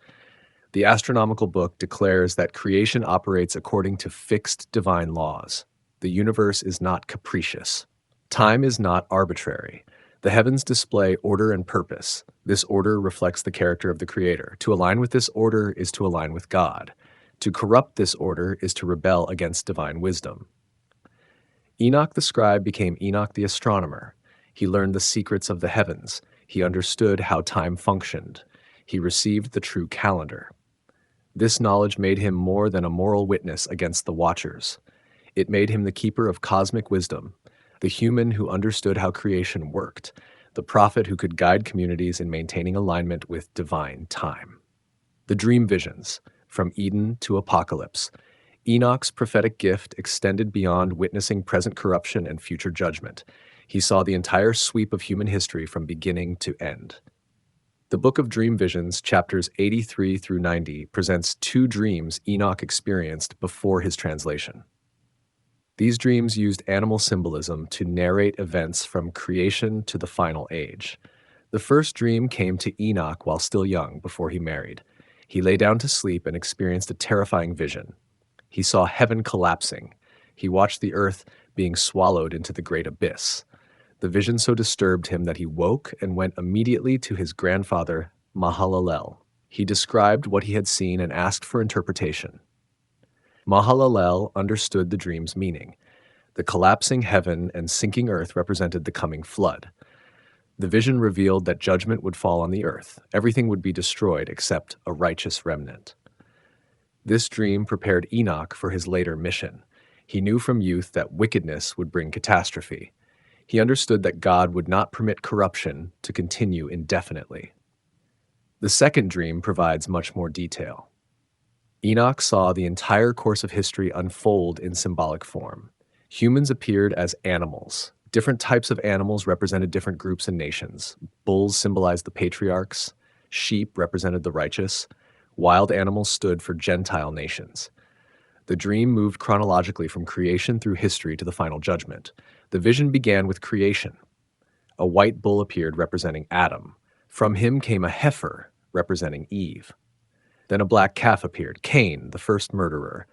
The astronomical book declares that creation operates according to fixed divine laws. The universe is not capricious. Time is not arbitrary. The heavens display order and purpose. This order reflects the character of the Creator. To align with this order is to align with God. To corrupt this order is to rebel against divine wisdom. Enoch the scribe became Enoch the astronomer. He learned the secrets of the heavens. He understood how time functioned. He received the true calendar. This knowledge made him more than a moral witness against the Watchers. It made him the keeper of cosmic wisdom, the human who understood how creation worked, the prophet who could guide communities in maintaining alignment with divine time. The dream visions, from Eden to Apocalypse. Enoch's prophetic gift extended beyond witnessing present corruption and future judgment. He saw the entire sweep of human history from beginning to end. The Book of Dream Visions, chapters 83 through 90, presents 2 dreams Enoch experienced before his translation. These dreams used animal symbolism to narrate events from creation to the final age. The first dream came to Enoch while still young, before he married. He lay down to sleep and experienced a terrifying vision. He saw heaven collapsing. He watched the earth being swallowed into the great abyss. The vision so disturbed him that he woke and went immediately to his grandfather, Mahalalel. He described what he had seen and asked for interpretation. Mahalalel understood the dream's meaning. The collapsing heaven and sinking earth represented the coming flood. The vision revealed that judgment would fall on the earth. Everything would be destroyed except a righteous remnant. This dream prepared Enoch for his later mission. He knew from youth that wickedness would bring catastrophe. He understood that God would not permit corruption to continue indefinitely. The second dream provides much more detail. Enoch saw the entire course of history unfold in symbolic form. Humans appeared as animals. Different types of animals represented different groups and nations. Bulls symbolized the patriarchs. Sheep represented the righteous. Wild animals stood for Gentile nations. The dream moved chronologically from creation through history to the final judgment. The vision began with creation. A white bull appeared representing Adam. From him came a heifer representing Eve. Then a black calf appeared, Cain, the first murderer.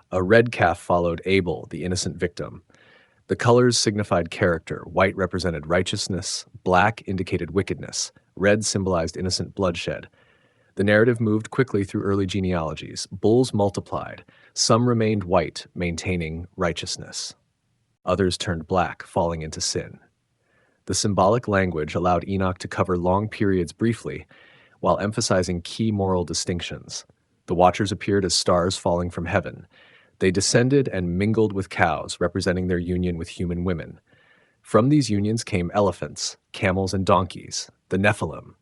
A red calf followed Abel, the innocent victim. The colors signified character. White represented righteousness, black indicated wickedness, red symbolized innocent bloodshed. The narrative moved quickly through early genealogies. Bulls multiplied. Some remained white, maintaining righteousness. Others turned black, falling into sin. The symbolic language allowed Enoch to cover long periods briefly, while emphasizing key moral distinctions. The watchers appeared as stars falling from heaven. They descended and mingled with cows, representing their union with human women. From these unions came elephants, camels, and donkeys, the Nephilim.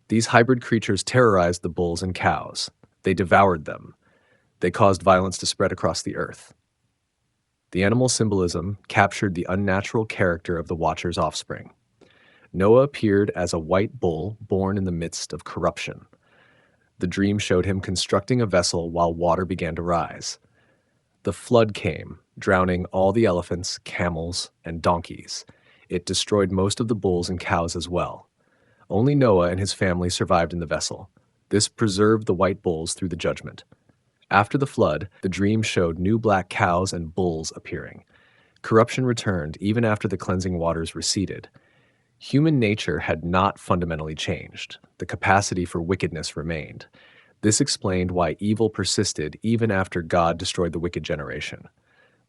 These hybrid creatures terrorized the bulls and cows. They devoured them. They caused violence to spread across the earth. The animal symbolism captured the unnatural character of the Watcher's offspring. Noah appeared as a white bull born in the midst of corruption. The dream showed him constructing a vessel while water began to rise. The flood came, drowning all the elephants, camels, and donkeys. It destroyed most of the bulls and cows as well. Only Noah and his family survived in the vessel. This preserved the white bulls through the judgment. After the flood, the dream showed new black cows and bulls appearing. Corruption returned even after the cleansing waters receded. Human nature had not fundamentally changed. The capacity for wickedness remained. This explained why evil persisted even after God destroyed the wicked generation.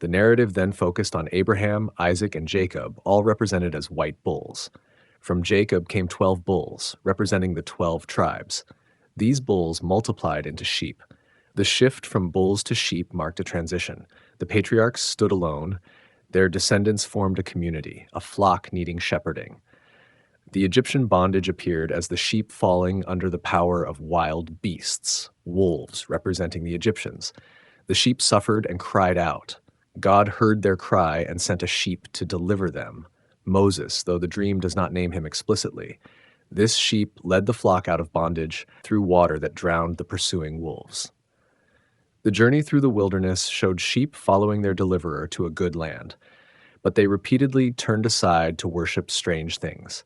The narrative then focused on Abraham, Isaac, and Jacob, all represented as white bulls. From Jacob came 12 bulls, representing the 12 tribes. These bulls multiplied into sheep. The shift from bulls to sheep marked a transition. The patriarchs stood alone. Their descendants formed a community, a flock needing shepherding. The Egyptian bondage appeared as the sheep falling under the power of wild beasts, wolves representing the Egyptians. The sheep suffered and cried out. God heard their cry and sent a sheep to deliver them. Moses, though the dream does not name him explicitly. This sheep led the flock out of bondage through water that drowned the pursuing wolves. The journey through the wilderness showed sheep following their deliverer to a good land, but they repeatedly turned aside to worship strange things.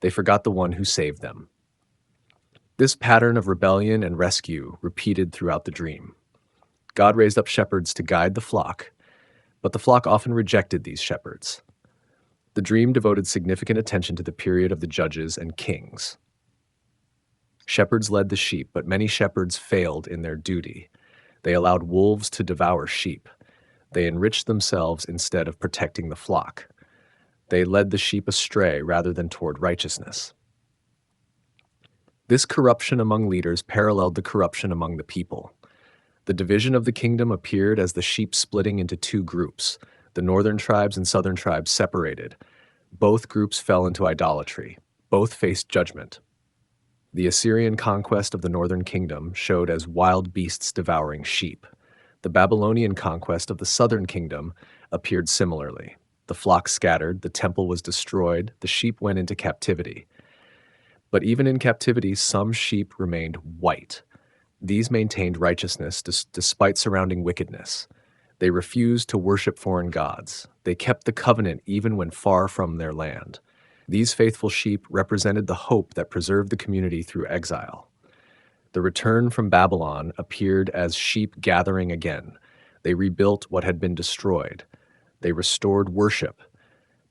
They forgot the one who saved them. This pattern of rebellion and rescue repeated throughout the dream. God raised up shepherds to guide the flock, but the flock often rejected these shepherds. The dream devoted significant attention to the period of the judges and kings. Shepherds led the sheep, but many shepherds failed in their duty. They allowed wolves to devour sheep. They enriched themselves instead of protecting the flock. They led the sheep astray rather than toward righteousness. This corruption among leaders paralleled the corruption among the people. The division of the kingdom appeared as the sheep splitting into two groups. The northern tribes and southern tribes separated. Both groups fell into idolatry. Both faced judgment. The Assyrian conquest of the northern kingdom showed as wild beasts devouring sheep. The Babylonian conquest of the southern kingdom appeared similarly. The flock scattered, the temple was destroyed, the sheep went into captivity. But even in captivity, some sheep remained white. These maintained righteousness despite surrounding wickedness. They refused to worship foreign gods. They kept the covenant even when far from their land. These faithful sheep represented the hope that preserved the community through exile. The return from Babylon appeared as sheep gathering again. They rebuilt what had been destroyed. They restored worship.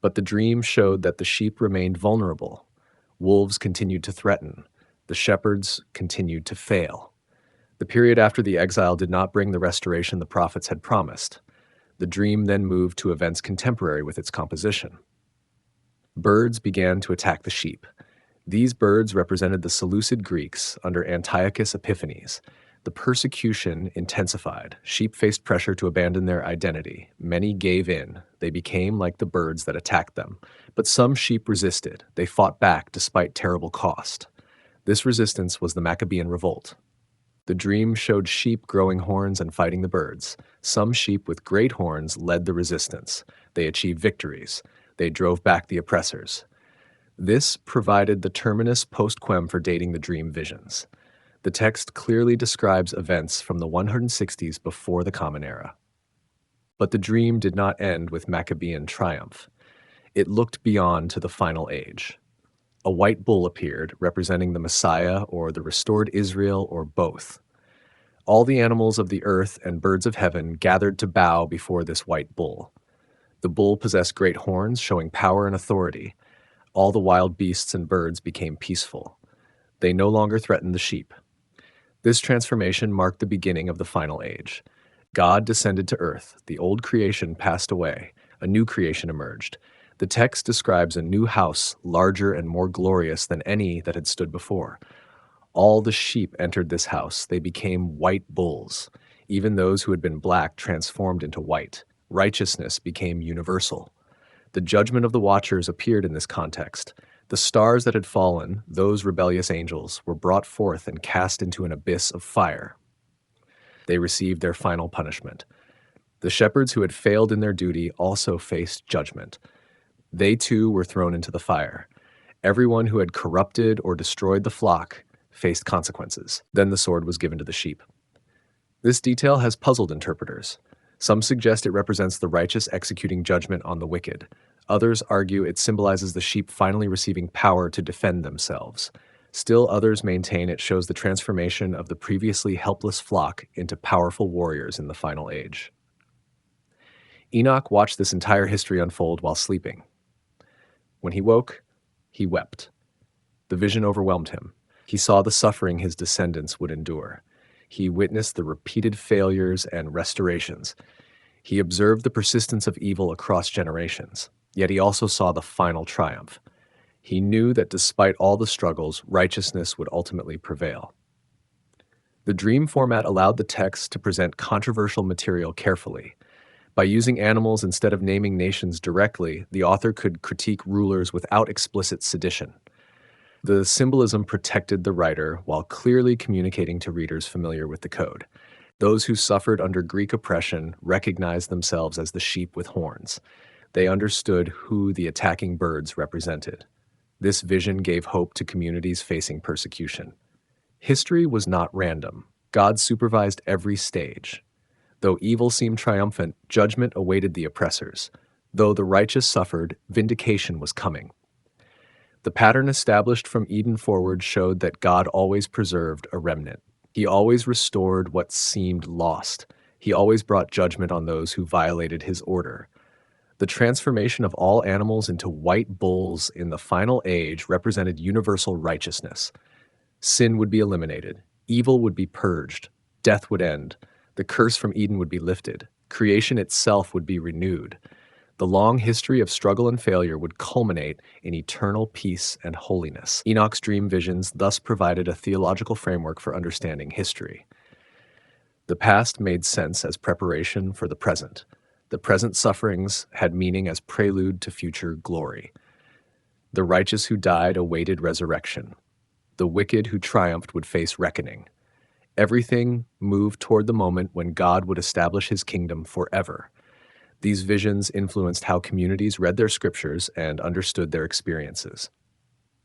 But the dream showed that the sheep remained vulnerable. Wolves continued to threaten. The shepherds continued to fail. The period after the exile did not bring the restoration the prophets had promised. The dream then moved to events contemporary with its composition. Birds began to attack the sheep. These birds represented the Seleucid Greeks under Antiochus Epiphanes. The persecution intensified. Sheep faced pressure to abandon their identity. Many gave in. They became like the birds that attacked them. But some sheep resisted. They fought back despite terrible cost. This resistance was the Maccabean Revolt. The dream showed sheep growing horns and fighting the birds. Some sheep with great horns led the resistance. They achieved victories. They drove back the oppressors. This provided the terminus post quem for dating the dream visions. The text clearly describes events from the 160s before the Common Era. But the dream did not end with Maccabean triumph. It looked beyond to the final age. A white bull appeared, representing the Messiah or the restored Israel or both. All the animals of the earth and birds of heaven gathered to bow before this white bull. The bull possessed great horns, showing power and authority. All the wild beasts and birds became peaceful. They no longer threatened the sheep. This transformation marked the beginning of the final age. God descended to earth, the old creation passed away, a new creation emerged. The text describes a new house, larger and more glorious than any that had stood before. All the sheep entered this house. They became white bulls. Even those who had been black transformed into white. Righteousness became universal. The judgment of the watchers appeared in this context. The stars that had fallen, those rebellious angels, were brought forth and cast into an abyss of fire. They received their final punishment. The shepherds who had failed in their duty also faced judgment. They too were thrown into the fire. Everyone who had corrupted or destroyed the flock faced consequences. Then the sword was given to the sheep. This detail has puzzled interpreters. Some suggest it represents the righteous executing judgment on the wicked. Others argue it symbolizes the sheep finally receiving power to defend themselves. Still others maintain it shows the transformation of the previously helpless flock into powerful warriors in the final age. Enoch watched this entire history unfold while sleeping. When he woke, he wept. The vision overwhelmed him. He saw the suffering his descendants would endure. He witnessed the repeated failures and restorations. He observed the persistence of evil across generations, yet he also saw the final triumph. He knew that despite all the struggles, righteousness would ultimately prevail. The dream format allowed the text to present controversial material carefully. By using animals instead of naming nations directly, the author could critique rulers without explicit sedition. The symbolism protected the writer while clearly communicating to readers familiar with the code. Those who suffered under Greek oppression recognized themselves as the sheep with horns. They understood who the attacking birds represented. This vision gave hope to communities facing persecution. History was not random. God supervised every stage. Though evil seemed triumphant, judgment awaited the oppressors. Though the righteous suffered, vindication was coming. The pattern established from Eden forward showed that God always preserved a remnant. He always restored what seemed lost. He always brought judgment on those who violated his order. The transformation of all animals into white bulls in the final age represented universal righteousness. Sin would be eliminated. Evil would be purged. Death would end. The curse from Eden would be lifted. Creation itself would be renewed. The long history of struggle and failure would culminate in eternal peace and holiness. Enoch's dream visions thus provided a theological framework for understanding history. The past made sense as preparation for the present. The present sufferings had meaning as prelude to future glory. The righteous who died awaited resurrection. The wicked who triumphed would face reckoning. Everything moved toward the moment when God would establish his kingdom forever. These visions influenced how communities read their scriptures and understood their experiences.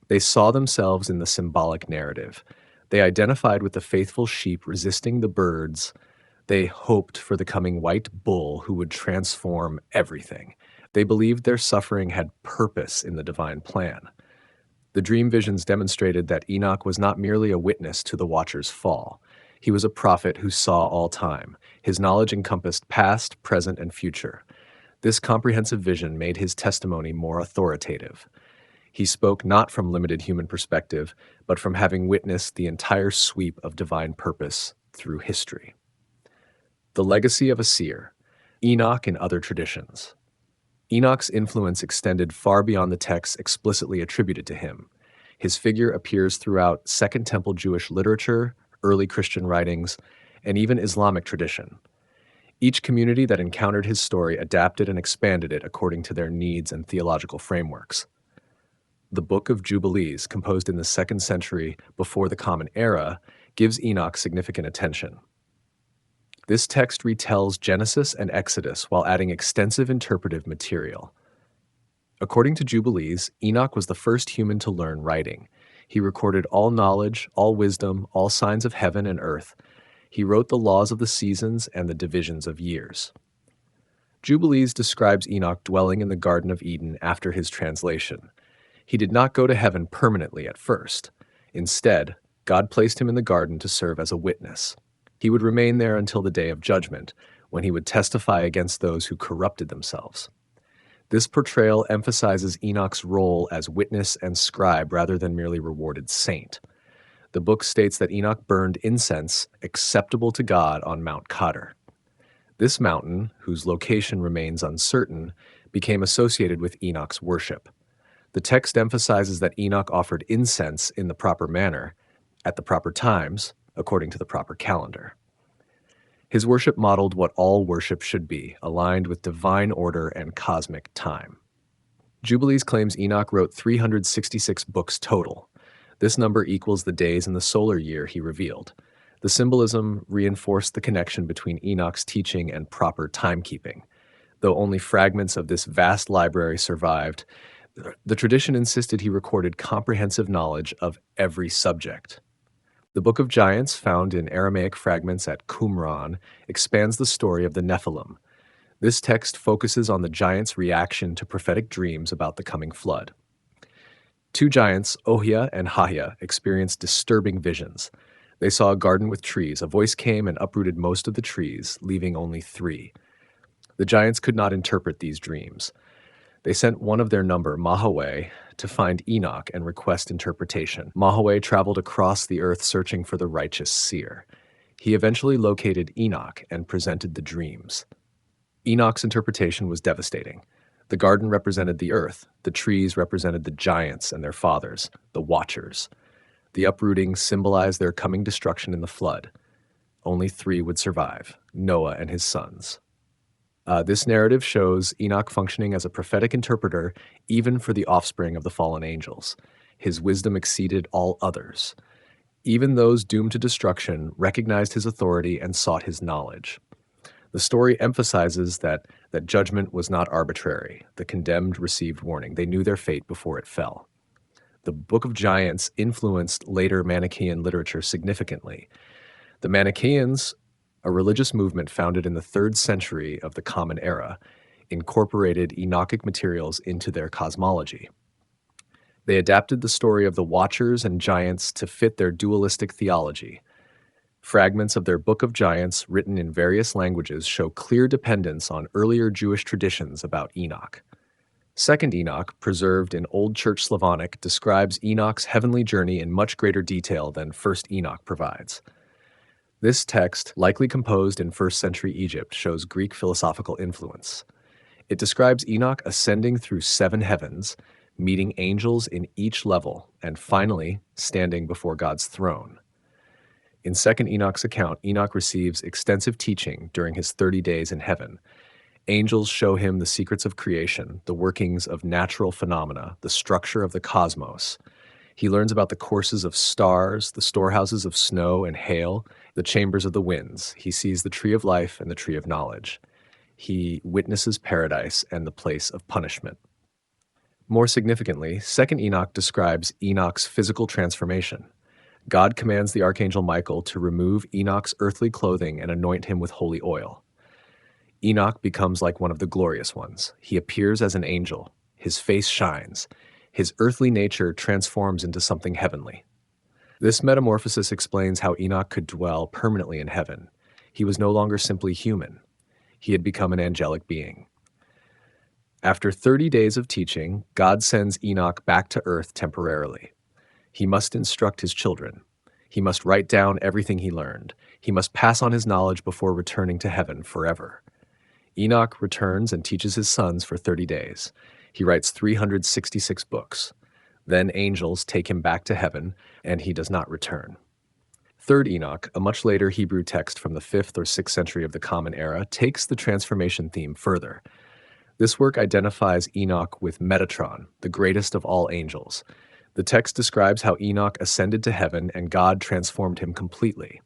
They saw themselves in the symbolic narrative. They identified with the faithful sheep resisting the birds. They hoped for the coming white bull who would transform everything. They believed their suffering had purpose in the divine plan. The dream visions demonstrated that Enoch was not merely a witness to the watcher's fall. He was a prophet who saw all time. His knowledge encompassed past, present, and future. This comprehensive vision made his testimony more authoritative. He spoke not from limited human perspective, but from having witnessed the entire sweep of divine purpose through history. The legacy of a seer, Enoch and other traditions. Enoch's influence extended far beyond the texts explicitly attributed to him. His figure appears throughout Second Temple Jewish literature, early Christian writings, and even Islamic tradition. Each community that encountered his story adapted and expanded it according to their needs and theological frameworks. The Book of Jubilees, composed in the 2nd century before the Common Era, gives Enoch significant attention. This text retells Genesis and Exodus while adding extensive interpretive material. According to Jubilees, Enoch was the first human to learn writing. He recorded all knowledge, all wisdom, all signs of heaven and earth. He wrote the laws of the seasons and the divisions of years. Jubilees describes Enoch dwelling in the Garden of Eden after his translation. He did not go to heaven permanently at first. Instead, God placed him in the garden to serve as a witness. He would remain there until the day of judgment, when he would testify against those who corrupted themselves. This portrayal emphasizes Enoch's role as witness and scribe rather than merely rewarded saint. The book states that Enoch burned incense acceptable to God on Mount Khader. This mountain, whose location remains uncertain, became associated with Enoch's worship. The text emphasizes that Enoch offered incense in the proper manner, at the proper times, according to the proper calendar. His worship modeled what all worship should be, aligned with divine order and cosmic time. Jubilees claims Enoch wrote 366 books total. This number equals the days in the solar year he revealed. The symbolism reinforced the connection between Enoch's teaching and proper timekeeping. Though only fragments of this vast library survived, the tradition insisted he recorded comprehensive knowledge of every subject. The Book of Giants, found in Aramaic fragments at Qumran, expands the story of the Nephilim. This text focuses on the giants' reaction to prophetic dreams about the coming flood. Two giants, Ohia and Hahia, experienced disturbing visions. They saw a garden with trees. A voice came and uprooted most of the trees, leaving only 3. The giants could not interpret these dreams. They sent one of their number, Mahaway, to find Enoch and request interpretation. Mahaway traveled across the earth searching for the righteous seer. He eventually located Enoch and presented the dreams. Enoch's interpretation was devastating. The garden represented the earth. The trees represented the giants and their fathers, the Watchers. The uprooting symbolized their coming destruction in the flood. Only 3 would survive, Noah and his sons. This narrative shows Enoch functioning as a prophetic interpreter even for the offspring of the fallen angels. His wisdom exceeded all others. Even those doomed to destruction recognized his authority and sought his knowledge. The story emphasizes that judgment was not arbitrary. The condemned received warning. They knew their fate before it fell. The Book of Giants influenced later Manichaean literature significantly. The Manichaeans, a religious movement founded in the 3rd century of the Common Era, incorporated Enochic materials into their cosmology. They adapted the story of the Watchers and giants to fit their dualistic theology. Fragments of their Book of Giants, written in various languages, show clear dependence on earlier Jewish traditions about Enoch. Second Enoch, preserved in Old Church Slavonic, describes Enoch's heavenly journey in much greater detail than First Enoch provides. This text, likely composed in 1st century Egypt, shows Greek philosophical influence. It describes Enoch ascending through 7 heavens, meeting angels in each level, and finally standing before God's throne. In 2nd Enoch's account, Enoch receives extensive teaching during his 30 days in heaven. Angels show him the secrets of creation, the workings of natural phenomena, the structure of the cosmos. He learns about the courses of stars, the storehouses of snow and hail, the chambers of the winds. He sees the tree of life and the tree of knowledge. He witnesses paradise and the place of punishment. More significantly, 2nd Enoch describes Enoch's physical transformation. God commands the archangel Michael to remove Enoch's earthly clothing and anoint him with holy oil. Enoch becomes like one of the glorious ones. He appears as an angel. His face shines. His earthly nature transforms into something heavenly. This metamorphosis explains how Enoch could dwell permanently in heaven. He was no longer simply human. He had become an angelic being. After 30 days of teaching, God sends Enoch back to earth temporarily. He must instruct his children. He must write down everything he learned. He must pass on his knowledge before returning to heaven forever. Enoch returns and teaches his sons for 30 days. He writes 366 books. Then angels take him back to heaven, and he does not return. 3rd Enoch, a much later Hebrew text from the 5th or 6th century of the Common Era, takes the transformation theme further. This work identifies Enoch with Metatron, the greatest of all angels. The text describes how Enoch ascended to heaven and God transformed him completely.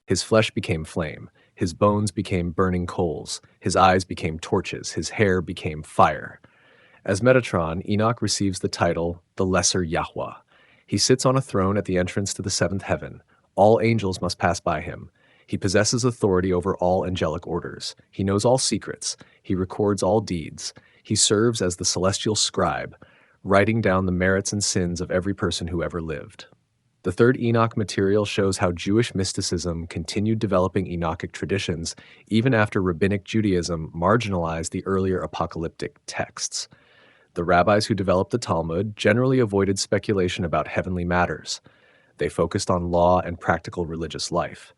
His flesh became flame, his bones became burning coals, his eyes became torches, his hair became fire. As Metatron, Enoch receives the title, the Lesser Yahweh. He sits on a throne at the entrance to the seventh heaven. All angels must pass by him. He possesses authority over all angelic orders. He knows all secrets. He records all deeds. He serves as the celestial scribe, writing down the merits and sins of every person who ever lived. The third Enoch material shows how Jewish mysticism continued developing Enochic traditions even after Rabbinic Judaism marginalized the earlier apocalyptic texts. The rabbis who developed the Talmud generally avoided speculation about heavenly matters. They focused on law and practical religious life.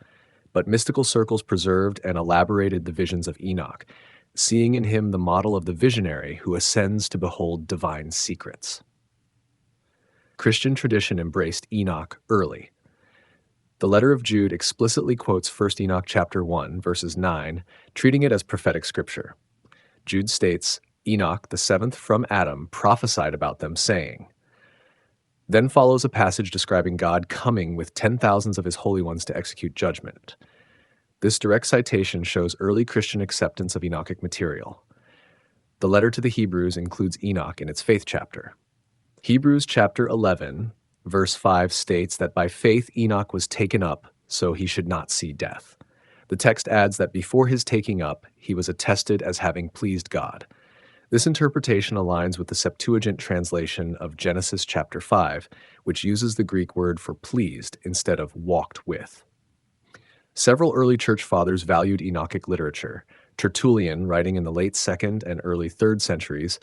But mystical circles preserved and elaborated the visions of Enoch, seeing in him the model of the visionary who ascends to behold divine secrets. Christian tradition embraced Enoch early. The letter of Jude explicitly quotes 1 Enoch chapter 1, verses 9, treating it as prophetic scripture. Jude states, Enoch, the seventh from Adam, prophesied about them, saying. Then follows a passage describing God coming with 10,000s of his holy ones to execute judgment. This direct citation shows early Christian acceptance of Enochic material. The letter to the Hebrews includes Enoch in its faith chapter. Hebrews chapter 11, verse 5 states that by faith Enoch was taken up so he should not see death. The text adds that before his taking up, he was attested as having pleased God. This interpretation aligns with the Septuagint translation of Genesis chapter 5, which uses the Greek word for pleased instead of walked with. Several early church fathers valued Enochic literature. Tertullian, writing in the late 2nd and early 3rd centuries,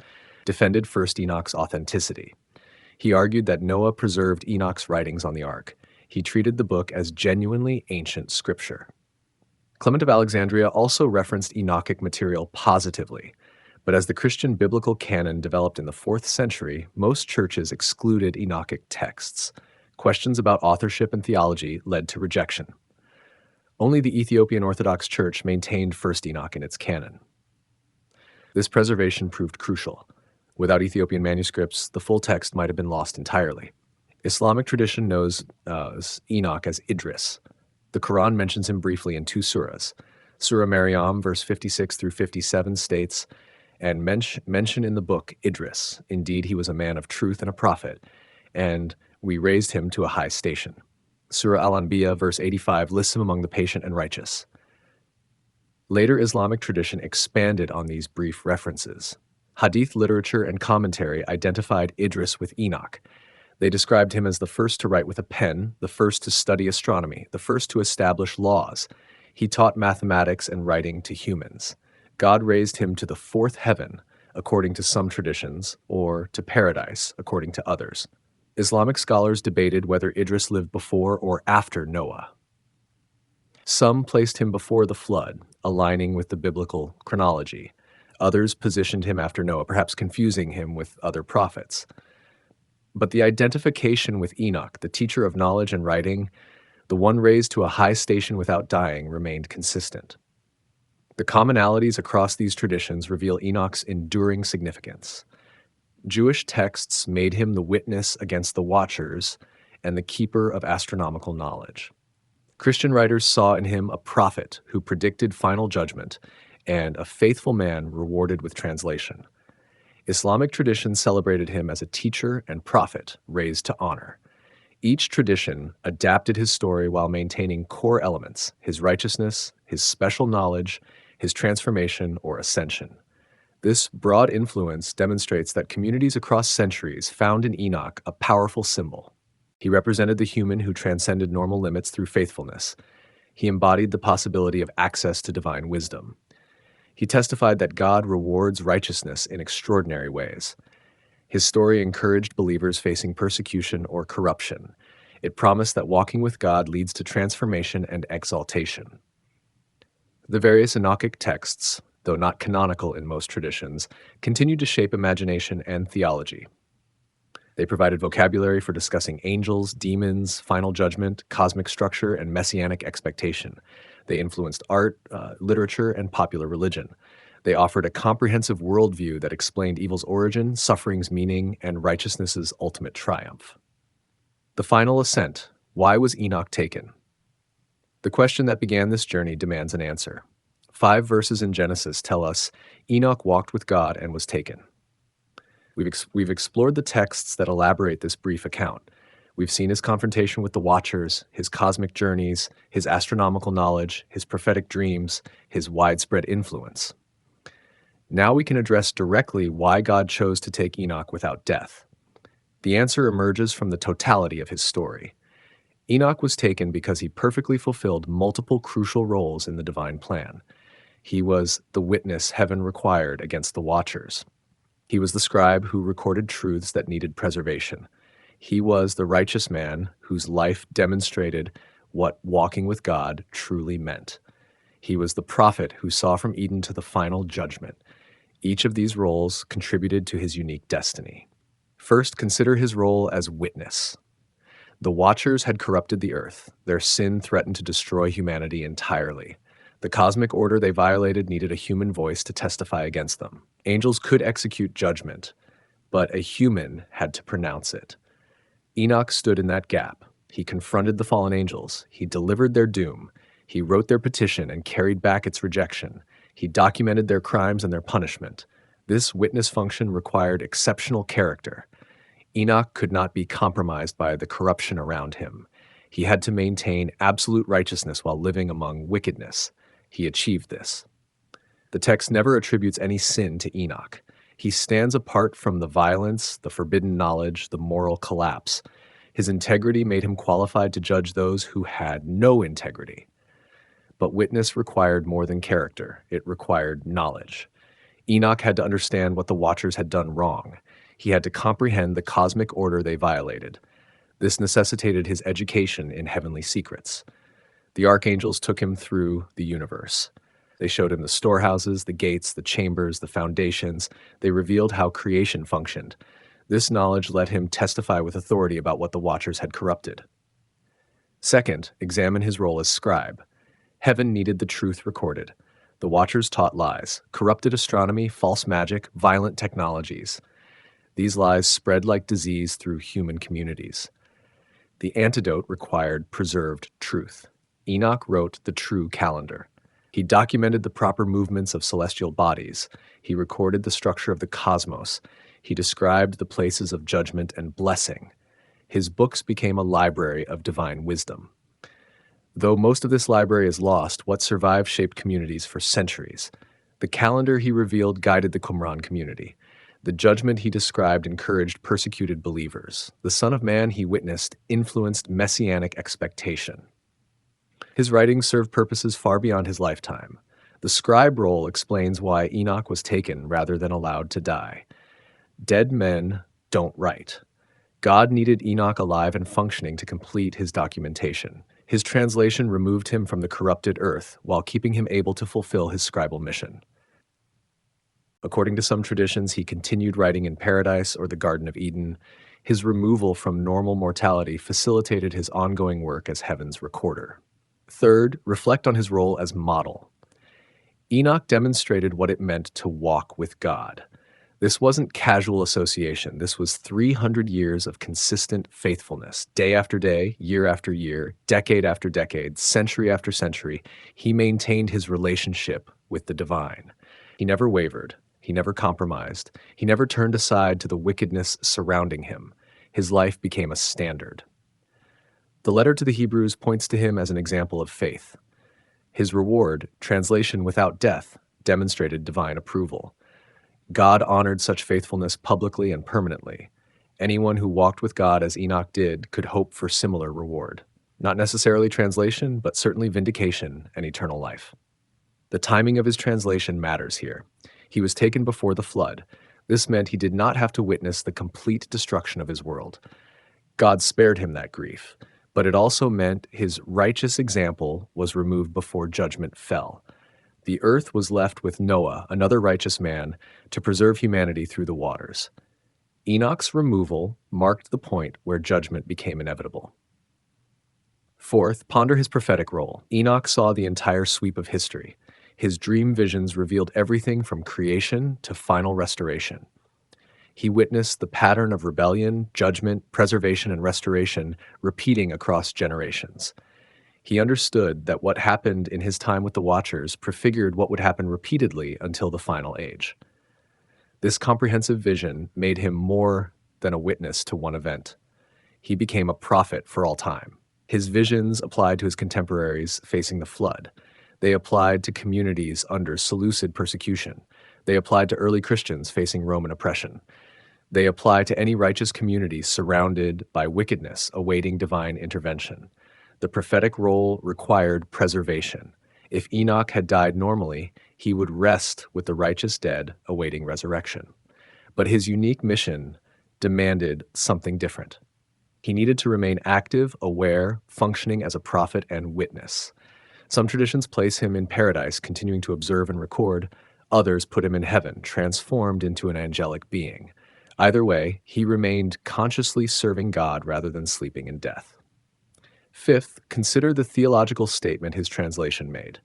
defended 1st Enoch's authenticity. He argued that Noah preserved Enoch's writings on the ark. He treated the book as genuinely ancient scripture. Clement of Alexandria also referenced Enochic material positively, but as the Christian biblical canon developed in the 4th century, most churches excluded Enochic texts. Questions about authorship and theology led to rejection. Only the Ethiopian Orthodox Church maintained 1st Enoch in its canon. This preservation proved crucial. Without Ethiopian manuscripts, the full text might have been lost entirely. Islamic tradition knows Enoch as Idris. The Quran mentions him briefly in 2 surahs. Surah Maryam, verse 56 through 57 states, and mention in the book Idris. Indeed, he was a man of truth and a prophet, and we raised him to a high station. Surah Al-Anbiya, verse 85, lists him among the patient and righteous. Later Islamic tradition expanded on these brief references. Hadith literature and commentary identified Idris with Enoch. They described him as the first to write with a pen, the first to study astronomy, the first to establish laws. He taught mathematics and writing to humans. God raised him to the 4th heaven, according to some traditions, or to paradise, according to others. Islamic scholars debated whether Idris lived before or after Noah. Some placed him before the flood, aligning with the biblical chronology. Others positioned him after Noah, perhaps confusing him with other prophets. But the identification with Enoch, the teacher of knowledge and writing, the one raised to a high station without dying, remained consistent. The commonalities across these traditions reveal Enoch's enduring significance. Jewish texts made him the witness against the watchers and the keeper of astronomical knowledge. Christian writers saw in him a prophet who predicted final judgment and a faithful man rewarded with translation. Islamic tradition celebrated him as a teacher and prophet raised to honor. Each tradition adapted his story while maintaining core elements: his righteousness, his special knowledge, his transformation or ascension. This broad influence demonstrates that communities across centuries found in Enoch a powerful symbol. He represented the human who transcended normal limits through faithfulness. He embodied the possibility of access to divine wisdom. He testified that God rewards righteousness in extraordinary ways. His story encouraged believers facing persecution or corruption. It promised that walking with God leads to transformation and exaltation. The various Enochic texts, though not canonical in most traditions, continued to shape imagination and theology. They provided vocabulary for discussing angels, demons, final judgment, cosmic structure, and messianic expectation. They influenced art, literature, and popular religion. They offered a comprehensive worldview that explained evil's origin, suffering's meaning, and righteousness's ultimate triumph. The final ascent. Why was Enoch taken? The question that began this journey demands an answer. 5 verses in Genesis tell us Enoch walked with God and was taken. We've explored the texts that elaborate this brief account. We've seen his confrontation with the Watchers, his cosmic journeys, his astronomical knowledge, his prophetic dreams, his widespread influence. Now we can address directly why God chose to take Enoch without death. The answer emerges from the totality of his story. Enoch was taken because he perfectly fulfilled multiple crucial roles in the divine plan. He was the witness heaven required against the Watchers. He was the scribe who recorded truths that needed preservation. He was the righteous man whose life demonstrated what walking with God truly meant. He was the prophet who saw from Eden to the final judgment. Each of these roles contributed to his unique destiny. First, consider his role as witness. The Watchers had corrupted the earth. Their sin threatened to destroy humanity entirely. The cosmic order they violated needed a human voice to testify against them. Angels could execute judgment, but a human had to pronounce it. Enoch stood in that gap. He confronted the fallen angels. He delivered their doom. He wrote their petition and carried back its rejection. He documented their crimes and their punishment. This witness function required exceptional character. Enoch could not be compromised by the corruption around him. He had to maintain absolute righteousness while living among wickedness. He achieved this. The text never attributes any sin to Enoch. He stands apart from the violence, the forbidden knowledge, the moral collapse. His integrity made him qualified to judge those who had no integrity. But witness required more than character. It required knowledge. Enoch had to understand what the Watchers had done wrong. He had to comprehend the cosmic order they violated. This necessitated his education in heavenly secrets. The archangels took him through the universe. They showed him the storehouses, the gates, the chambers, the foundations. They revealed how creation functioned. This knowledge let him testify with authority about what the Watchers had corrupted. Second, examine his role as scribe. Heaven needed the truth recorded. The Watchers taught lies, corrupted astronomy, false magic, violent technologies. These lies spread like disease through human communities. The antidote required preserved truth. Enoch wrote the true calendar. He documented the proper movements of celestial bodies. He recorded the structure of the cosmos. He described the places of judgment and blessing. His books became a library of divine wisdom. Though most of this library is lost, what survived shaped communities for centuries. The calendar he revealed guided the Qumran community. The judgment he described encouraged persecuted believers. The Son of Man he witnessed influenced messianic expectation. His writings served purposes far beyond his lifetime. The scribe role explains why Enoch was taken rather than allowed to die. Dead men don't write. God needed Enoch alive and functioning to complete his documentation. His translation removed him from the corrupted earth while keeping him able to fulfill his scribal mission. According to some traditions, he continued writing in paradise or the Garden of Eden. His removal from normal mortality facilitated his ongoing work as heaven's recorder. Third, reflect on his role as model. Enoch demonstrated what it meant to walk with God. This wasn't casual association. This was 300 years of consistent faithfulness. Day after day, year after year, decade after decade, century after century, he maintained his relationship with the divine. He never wavered. He never compromised. He never turned aside to the wickedness surrounding him. His life became a standard. The letter to the Hebrews points to him as an example of faith. His reward, translation without death, demonstrated divine approval. God honored such faithfulness publicly and permanently. Anyone who walked with God as Enoch did could hope for similar reward. Not necessarily translation, but certainly vindication and eternal life. The timing of his translation matters here. He was taken before the flood. This meant he did not have to witness the complete destruction of his world. God spared him that grief, but it also meant his righteous example was removed before judgment fell. The earth was left with Noah, another righteous man, to preserve humanity through the waters. Enoch's removal marked the point where judgment became inevitable. Fourth, ponder his prophetic role. Enoch saw the entire sweep of history. His dream visions revealed everything from creation to final restoration. He witnessed the pattern of rebellion, judgment, preservation, and restoration repeating across generations. He understood that what happened in his time with the Watchers prefigured what would happen repeatedly until the final age. This comprehensive vision made him more than a witness to one event. He became a prophet for all time. His visions applied to his contemporaries facing the flood. They applied to communities under Seleucid persecution. They applied to early Christians facing Roman oppression. They apply to any righteous community surrounded by wickedness awaiting divine intervention. The prophetic role required preservation. If Enoch had died normally, he would rest with the righteous dead awaiting resurrection. But his unique mission demanded something different. He needed to remain active, aware, functioning as a prophet and witness. Some traditions place him in paradise, continuing to observe and record. Others put him in heaven, transformed into an angelic being. Either way, he remained consciously serving God rather than sleeping in death. Fifth, consider the theological statement his translation made.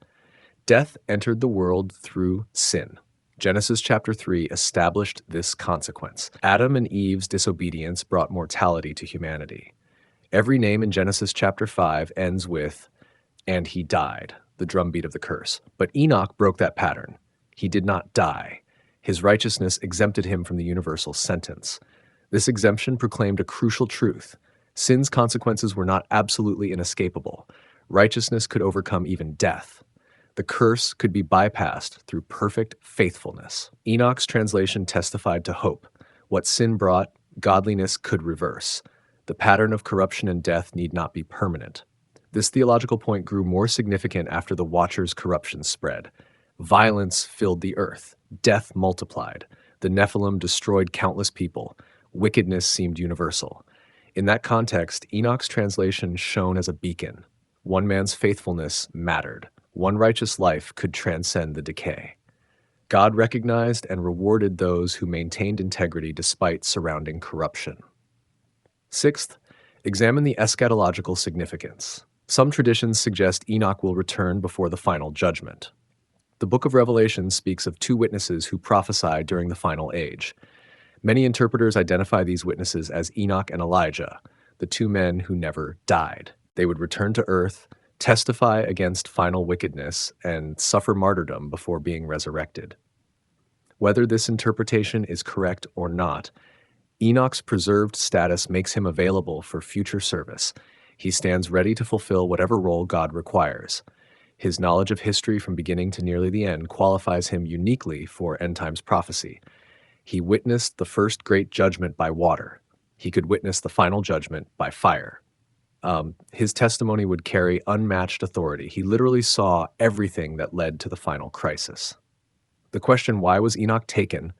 Death entered the world through sin. Genesis chapter 3 established this consequence. Adam and Eve's disobedience brought mortality to humanity. Every name in Genesis chapter 5 ends with, "and he died," the drumbeat of the curse. But Enoch broke that pattern. He did not die. His righteousness exempted him from the universal sentence. This exemption proclaimed a crucial truth. Sin's consequences were not absolutely inescapable. Righteousness could overcome even death. The curse could be bypassed through perfect faithfulness. Enoch's translation testified to hope. What sin brought, godliness could reverse. The pattern of corruption and death need not be permanent. This theological point grew more significant after the Watchers' corruption spread. Violence filled the earth. Death multiplied. The Nephilim destroyed countless people. Wickedness seemed universal. In that context, Enoch's translation shone as a beacon. One man's faithfulness mattered. One righteous life could transcend the decay. God recognized and rewarded those who maintained integrity despite surrounding corruption. Sixth, examine the eschatological significance. Some traditions suggest Enoch will return before the final judgment. The book of Revelation speaks of two witnesses who prophesied during the final age. Many interpreters identify these witnesses as Enoch and Elijah, the two men who never died. They would return to earth, testify against final wickedness, and suffer martyrdom before being resurrected. Whether this interpretation is correct or not, Enoch's preserved status makes him available for future service. He stands ready to fulfill whatever role God requires. His knowledge of history from beginning to nearly the end qualifies him uniquely for end times prophecy. He witnessed the first great judgment by water. He could witness the final judgment by fire. His testimony would carry unmatched authority. He literally saw everything that led to the final crisis. The question, why was Enoch taken,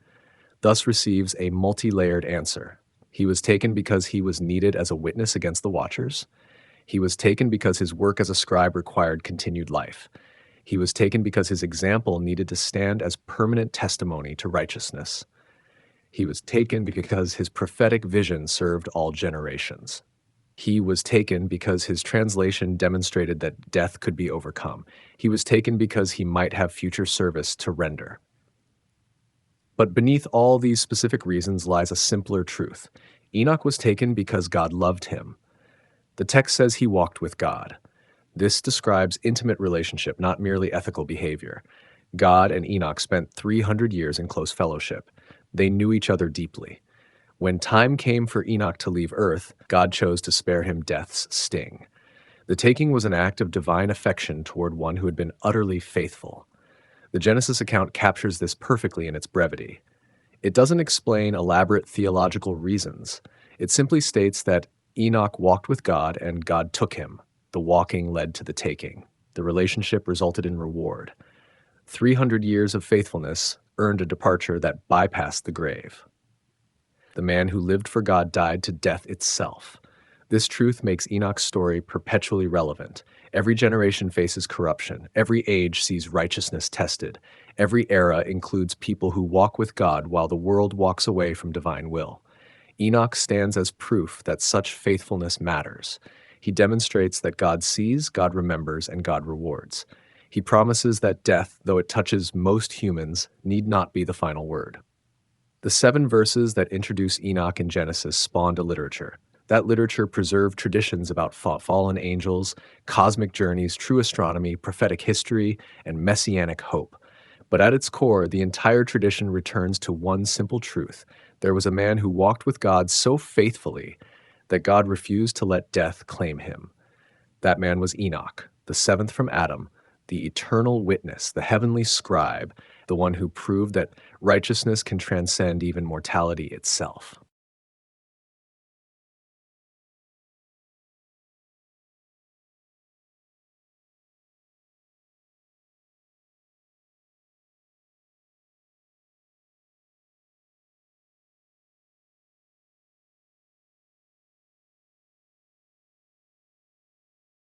thus receives a multi-layered answer. He was taken because he was needed as a witness against the Watchers. He was taken because his work as a scribe required continued life. He was taken because his example needed to stand as permanent testimony to righteousness. He was taken because his prophetic vision served all generations. He was taken because his translation demonstrated that death could be overcome. He was taken because he might have future service to render. But beneath all these specific reasons lies a simpler truth. Enoch was taken because God loved him. The text says he walked with God. This describes intimate relationship, not merely ethical behavior. God and Enoch spent 300 years in close fellowship. They knew each other deeply. When time came for Enoch to leave Earth, God chose to spare him death's sting. The taking was an act of divine affection toward one who had been utterly faithful. The Genesis account captures this perfectly in its brevity. It doesn't explain elaborate theological reasons. It simply states that Enoch walked with God and God took him. The walking led to the taking. The relationship resulted in reward. 300 years of faithfulness earned a departure that bypassed the grave. The man who lived for God died to death itself. This truth makes Enoch's story perpetually relevant. Every generation faces corruption. Every age sees righteousness tested. Every era includes people who walk with God while the world walks away from divine will. Enoch stands as proof that such faithfulness matters. He demonstrates that God sees, God remembers, and God rewards. He promises that death, though it touches most humans, need not be the final word. The 7 verses that introduce Enoch in Genesis spawned a literature. That literature preserved traditions about fallen angels, cosmic journeys, true astronomy, prophetic history, and messianic hope. But at its core, the entire tradition returns to one simple truth. There was a man who walked with God so faithfully that God refused to let death claim him. That man was Enoch, the seventh from Adam, the eternal witness, the heavenly scribe, the one who proved that righteousness can transcend even mortality itself.